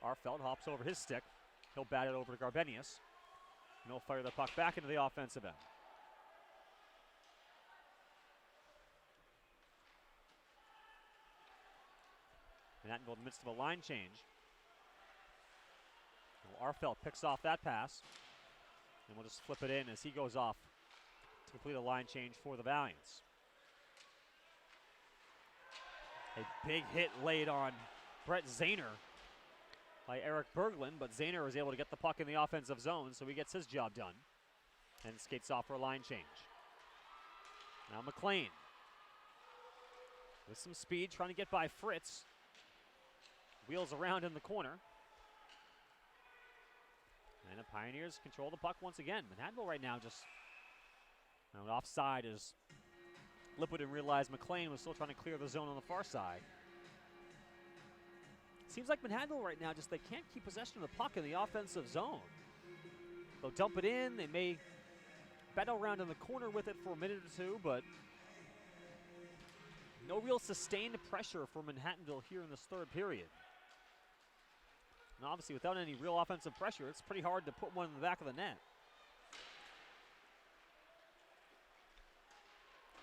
Arfeld hops over his stick. He'll bat it over to Garbenius. And he'll fire the puck back into the offensive end. Manhattanville in the midst of a line change. Well, Arfeld picks off that pass. And we'll just flip it in as he goes off to complete a line change for the Valiants. A big hit laid on Brett Zahner by Eric Berglund, but Zahner was able to get the puck in the offensive zone, so he gets his job done and skates off for a line change. Now McLean with some speed, trying to get by Fritz. Wheels around in the corner. And the Pioneers control the puck once again. Manhattanville right now just offside as Lipwood didn't realize McLean was still trying to clear the zone on the far side. Seems like Manhattanville right now just they can't keep possession of the puck in the offensive zone. They'll dump it in. They may battle around in the corner with it for a minute or two, but no real sustained pressure for Manhattanville here in this third period. And obviously without any real offensive pressure, it's pretty hard to put one in the back of the net.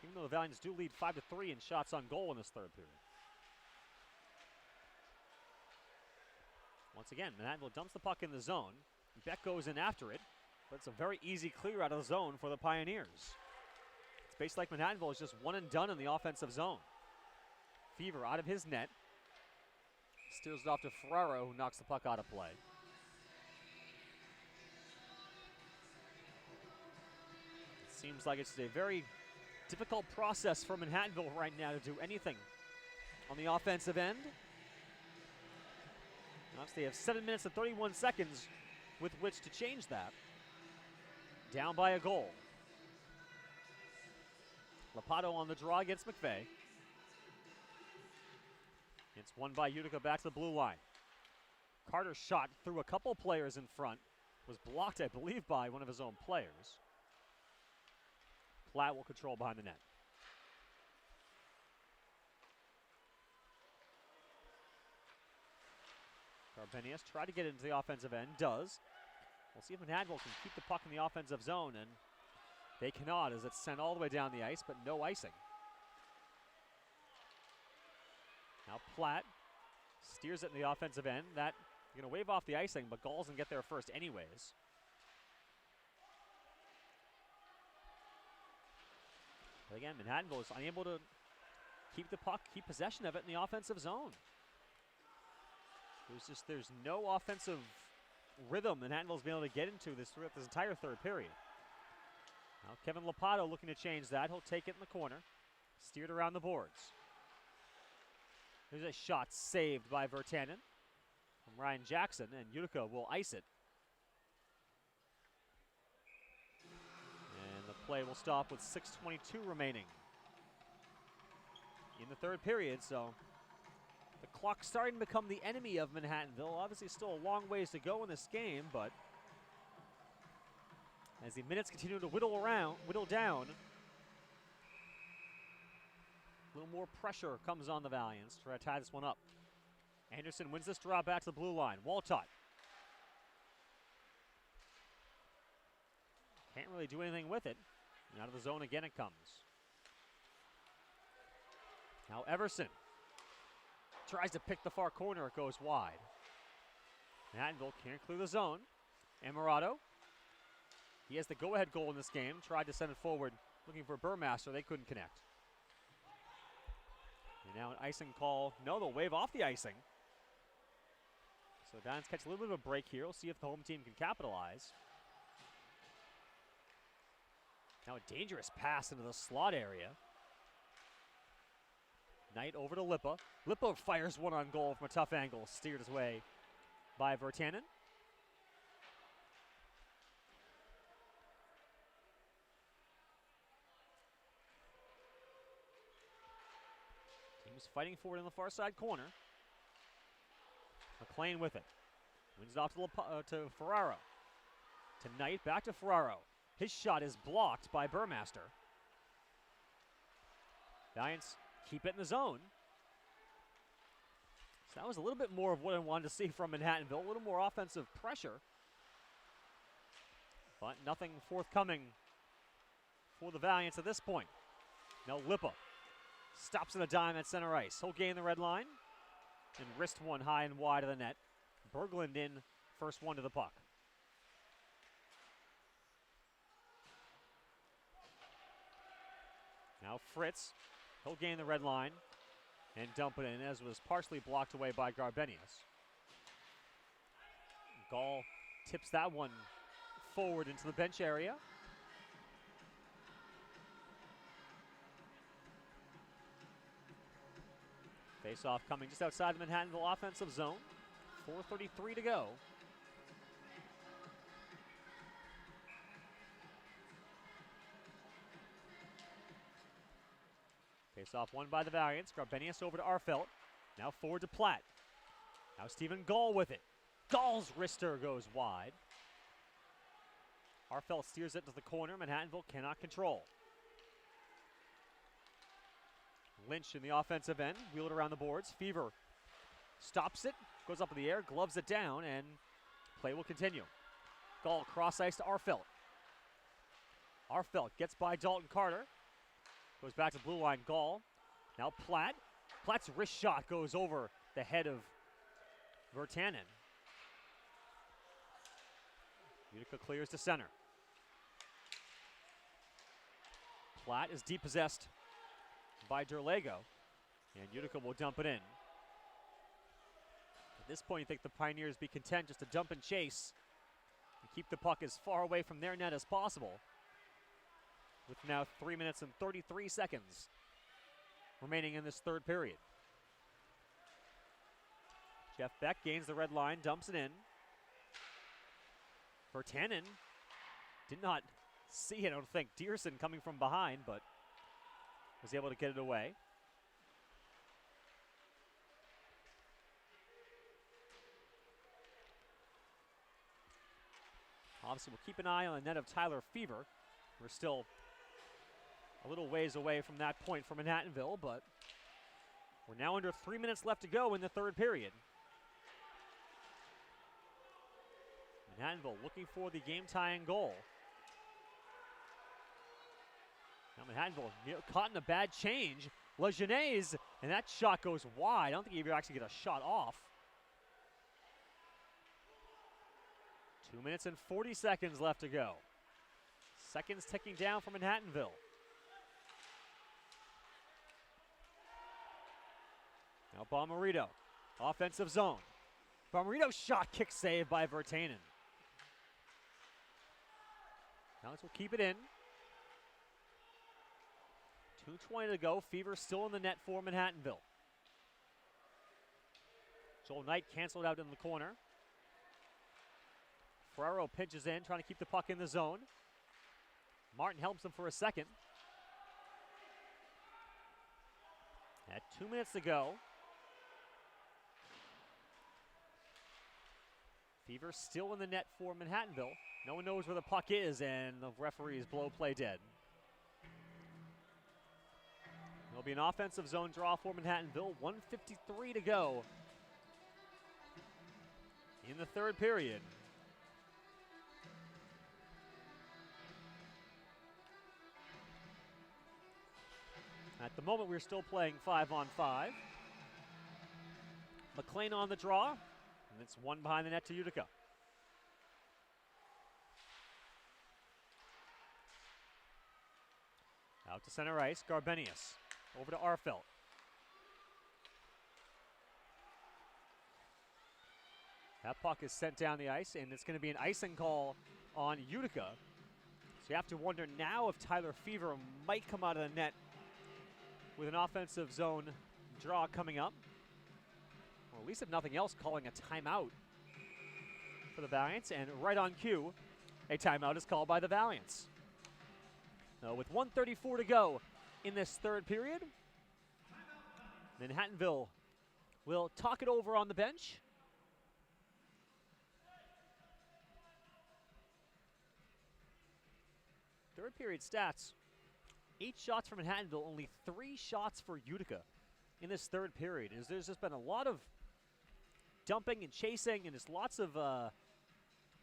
Even though the Valiants do lead 5-3 in shots on goal in this third period. Once again, Manhattanville dumps the puck in the zone. Beck goes in after it, but it's a very easy clear out of the zone for the Pioneers. It's basically like Manhattanville is just one and done in the offensive zone. Fever out of his net. Steers it off to Ferraro, who knocks the puck out of play. It seems like it's a very difficult process for Manhattanville right now to do anything on the offensive end. Obviously, they have 7 minutes and 31 seconds with which to change that. Down by a goal. Lapato on the draw against McVeigh. It's won by Utica back to the blue line. Carter's shot through a couple players in front. Was blocked, I believe, by one of his own players. Platt will control behind the net. Garbenius tried to get into the offensive end, does. We'll see if Manhattanville can keep the puck in the offensive zone, and they cannot as it's sent all the way down the ice, but no icing. Now Platt steers it in the offensive end. That going to wave off the icing, but Gall's going to get there first anyways. But again, Manhattanville is unable to keep the puck, keep possession of it in the offensive zone. There's no offensive rhythm Manhattanville's been able to get into throughout this entire third period. Now Kevin Lapato looking to change that. He'll take it in the corner. Steered around the boards. There's a shot saved by Virtanen from Ryan Jackson, and Utica will ice it. And the play will stop with 6:22 remaining in the third period, so the clock's starting to become the enemy of Manhattanville. Obviously still a long ways to go in this game, but as the minutes continue to whittle down, a little more pressure comes on the Valiants to try to tie this one up. Anderson wins this draw back to the blue line. Waltott can't really do anything with it. And out of the zone again it comes. Now Everson tries to pick the far corner. It goes wide. Manhattanville can't clear the zone. Emirado, he has the go-ahead goal in this game. Tried to send it forward looking for Burmaster. They couldn't connect. And now an icing call. No, they'll wave off the icing. So the Valiants catch a little bit of a break here. We'll see if the home team can capitalize. Now a dangerous pass into the slot area. Knight over to Lippa. Lippa fires one on goal from a tough angle. Steered his way by Virtanen. Team's fighting forward in the far side corner. McLean with it. Wins it off to Ferraro. To Knight, back to Ferraro. His shot is blocked by Burmaster. Valiants keep it in the zone. So that was a little bit more of what I wanted to see from Manhattanville. A little more offensive pressure. But nothing forthcoming for the Valiants at this point. Now Lippa stops in a dime at center ice. He'll gain the red line and wrist one high and wide of the net. Berglund in, first one to the puck. Now Fritz, he'll gain the red line and dump it in, as was partially blocked away by Garbenius. Gall tips that one forward into the bench area. Face-off coming just outside the Manhattanville offensive zone. 4:33 to go. Face-off won by the Valiants. Garbenius over to Arfelt. Now forward to Platt. Now Stephen Gall with it. Gall's wrister goes wide. Arfelt steers it to the corner. Manhattanville cannot control. Lynch in the offensive end. Wheel it around the boards. Fever stops it. Goes up in the air. Gloves it down. And play will continue. Gall cross ice to Arfelt. Arfelt gets by Dalton Carter. Goes back to blue line. Gall. Now Platt. Platt's wrist shot goes over the head of Virtanen. Utica clears to center. Platt is depossessed by Derlego, and Utica will dump it in. At this point, you think the Pioneers be content just to dump and chase and keep the puck as far away from their net as possible, with now 3 minutes and 33 seconds remaining in this third period. Jeff Beck gains the red line, dumps it in. Virtanen did not see it, I don't think. Dearson coming from behind, but was able to get it away. Obviously, we'll keep an eye on the net of Tyler Fever. We're still a little ways away from that point for Manhattanville, but we're now under 3 minutes left to go in the third period. Manhattanville looking for the game-tying goal. Now Manhattanville caught in a bad change. Lejeunesse, and that shot goes wide. I don't think he ever actually get a shot off. 2 minutes and 40 seconds left to go. Seconds ticking down for Manhattanville. Now Bomarito, offensive zone. Bomarito shot, kick save by Virtanen. Now this will keep it in. 2:20 to go. Fever still in the net for Manhattanville. Joel Knight canceled out in the corner. Ferraro pitches in, trying to keep the puck in the zone. Martin helps him for a second. At 2 minutes to go. Fever still in the net for Manhattanville. No one knows where the puck is, and the referees blow play dead. There'll be an offensive zone draw for Manhattanville. 1:53 to go in the third period. At the moment, we're still playing 5-on-5. McLean on the draw, and it's one behind the net to Utica. Out to center ice, Garbenius. Over to Arfelt. That puck is sent down the ice, and it's going to be an icing call on Utica. So you have to wonder now if Tyler Fever might come out of the net with an offensive zone draw coming up. Or at least if nothing else, calling a timeout for the Valiants. And right on cue, a timeout is called by the Valiants. Now with 1:34 to go in this third period, Manhattanville will talk it over on the bench. Third period stats. 8 shots for Manhattanville, only 3 shots for Utica in this third period. There's just been a lot of dumping and chasing, and just lots of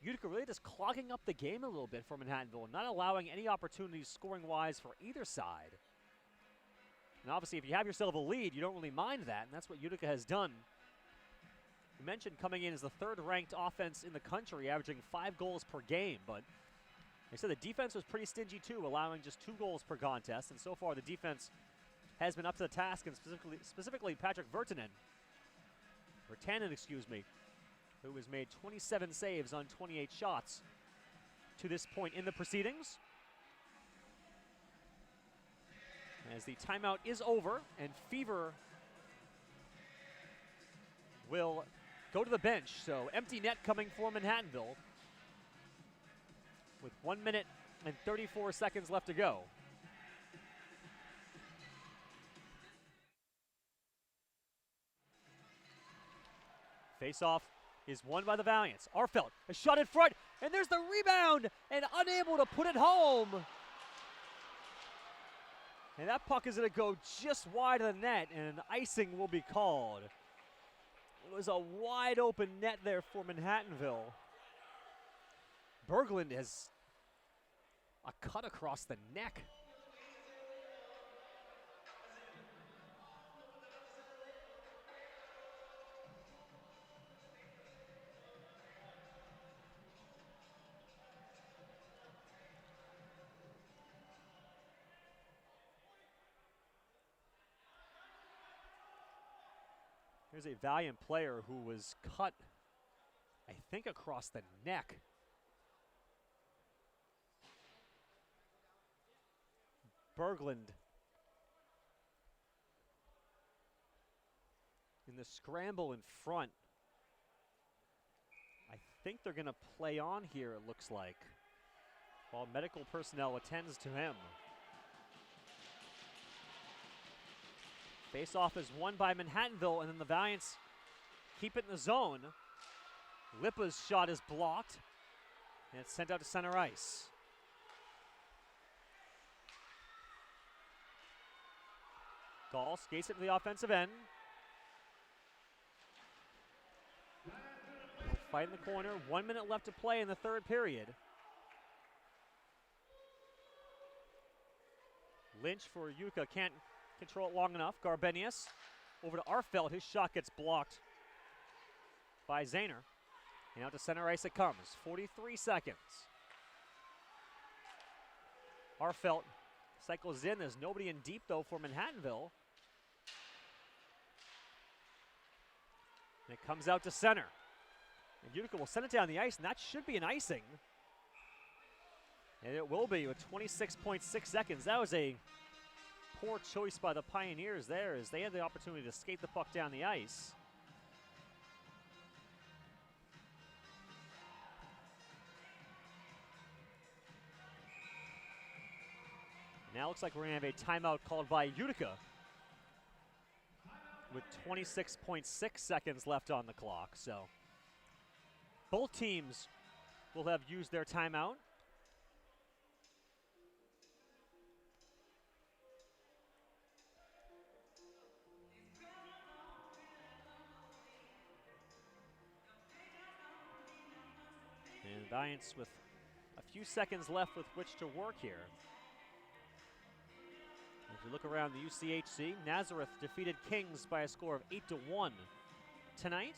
Utica really just clogging up the game a little bit for Manhattanville, not allowing any opportunities scoring-wise for either side. And obviously, if you have yourself a lead, you don't really mind that, and that's what Utica has done. You mentioned coming in as the third-ranked offense in the country, averaging 5 goals per game, but like I said, the defense was pretty stingy too, allowing just 2 goals per contest, and so far the defense has been up to the task, and specifically Patrick Virtanen, who has made 27 saves on 28 shots to this point in the proceedings. As the timeout is over, and Fever will go to the bench. So empty net coming for Manhattanville with 1 minute and 34 seconds left to go. Face-off is won by the Valiants. Arfelt, a shot in front, and there's the rebound, and unable to put it home. And that puck is going to go just wide of the net, and icing will be called. It was a wide open net there for Manhattanville. Berglund has a cut across the neck. Here's a Valiant player who was cut, I think, across the neck. Berglund in the scramble in front. I think they're going to play on here, it looks like, while medical personnel attends to him. Face-off is won by Manhattanville, and then the Valiants keep it in the zone. Lippa's shot is blocked, and it's sent out to center ice. Gall skates it to the offensive end. Fight in the corner, 1 minute left to play in the third period. Lynch for Utica can't control it long enough. Garbenius over to Arfelt. His shot gets blocked by Zahner. And out to center ice it comes. 43 seconds. Arfelt cycles in. There's nobody in deep, though, for Manhattanville. And it comes out to center. And Utica will send it down the ice, and that should be an icing. And it will be with 26.6 seconds. That was a poor choice by the Pioneers there, as they had the opportunity to skate the puck down the ice. Now looks like we're going to have a timeout called by Utica with 26.6 seconds left on the clock. So both teams will have used their timeout. And Valiants with a few seconds left with which to work here. As we look around the UCHC, Nazareth defeated Kings by a score of 8-1 tonight.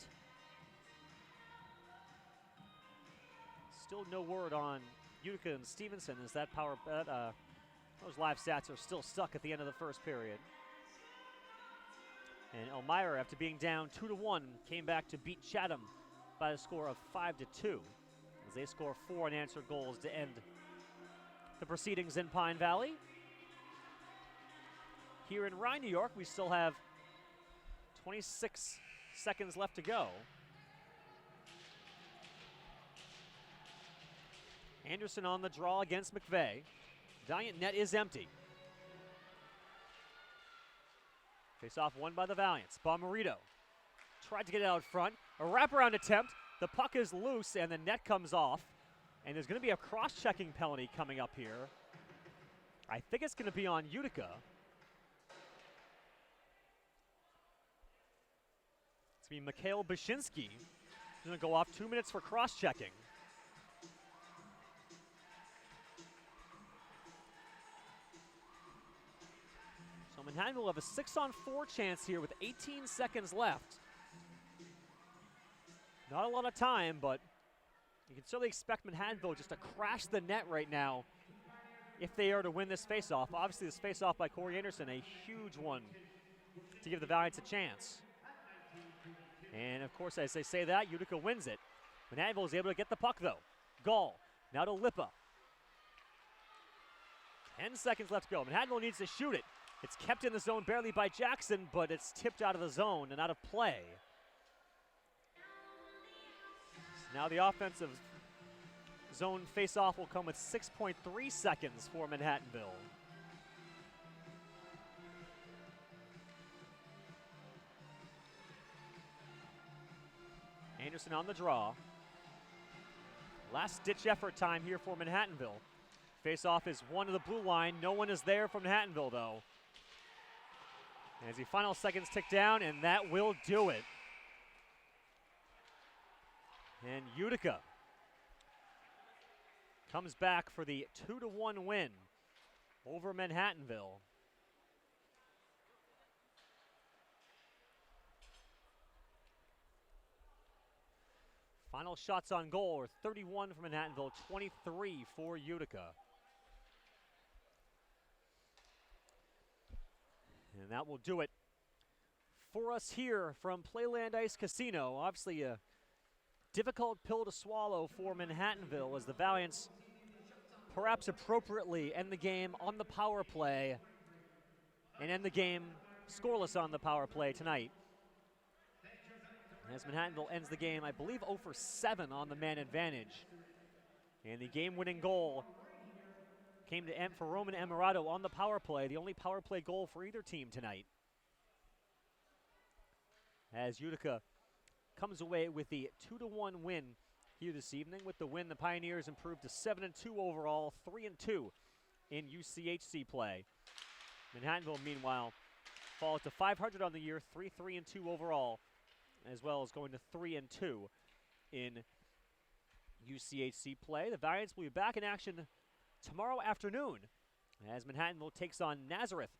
Still no word on Utica and Stevenson, as that those live stats are still stuck at the end of the first period. And Elmira, after being down 2-1, came back to beat Chatham by a score of 5-2, as they score 4 unanswered goals to end the proceedings in Pine Valley. Here in Rye, New York, we still have 26 seconds left to go. Anderson on the draw against McVeigh. Valiant net is empty. Face-off won by the Valiants. Bomarito tried to get it out front. A wraparound attempt. The puck is loose and the net comes off. And there's going to be a cross-checking penalty coming up here I think it's going to be on Utica. It's going to be Mikhail Bashinsky. He's going to go off 2 minutes for cross-checking. So Manhattan will have a 6-on-4 chance here with 18 seconds left. Not a lot of time, but you can certainly expect Manhattanville just to crash the net right now if they are to win this faceoff. Obviously, this faceoff by Corey Anderson, a huge one to give the Valiants a chance. And, of course, as they say that, Utica wins it. Manhattanville is able to get the puck, though. Gall, now to Lippa. 10 seconds left to go. Manhattanville needs to shoot it. It's kept in the zone barely by Jackson, but it's tipped out of the zone and out of play. Now the offensive zone face-off will come with 6.3 seconds for Manhattanville. Anderson on the draw. Last-ditch effort time here for Manhattanville. Face-off is one to the blue line. No one is there from Manhattanville, though. As the final seconds tick down, and that will do it. And Utica comes back for the 2-1 win over Manhattanville. Final shots on goal are 31 for Manhattanville, 23 for Utica. And that will do it for us here from Playland Ice Casino. Obviously a difficult pill to swallow for Manhattanville as the Valiants perhaps appropriately end the game on the power play and end the game scoreless on the power play tonight. As Manhattanville ends the game, I believe 0 for 7 on the man advantage. And the game-winning goal came to for Roman Emirado on the power play, the only power play goal for either team tonight. As Utica comes away with the 2-1 win here this evening. With the win, the Pioneers improved to 7-2 overall, 3-2 in UCHC play. Manhattanville, meanwhile, falls to 500 on the year, 3-3-2 overall, as well as going to 3-2 in UCHC play. The Valiants will be back in action tomorrow afternoon as Manhattanville takes on Nazareth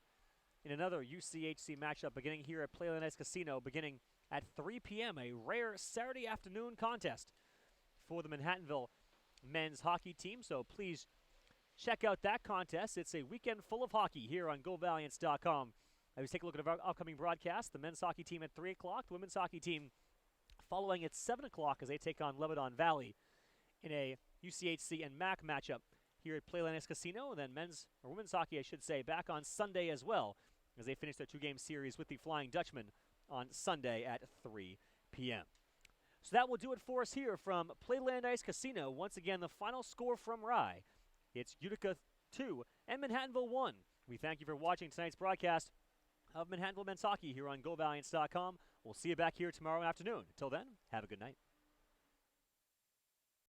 in another UCHC matchup beginning here at Playland Ice Casino, beginning at 3 p.m., a rare Saturday afternoon contest for the Manhattanville men's hockey team. So please check out that contest. It's a weekend full of hockey here on GoValiants.com. As we take a look at our upcoming broadcast, the men's hockey team at 3 o'clock, the women's hockey team following at 7 o'clock as they take on Lebanon Valley in a UCHC and MAC matchup here at Playland Ice Casino. And then women's hockey, I should say, back on Sunday as well as they finish their 2-game series with the Flying Dutchman on Sunday at 3 p.m. So that will do it for us here from Playland Ice Casino. Once again, the final score from Rye. It's Utica 2 and Manhattanville 1. We thank you for watching tonight's broadcast of Manhattanville men's hockey here on GoValiants.com. We'll see you back here tomorrow afternoon. Until then, have a good night.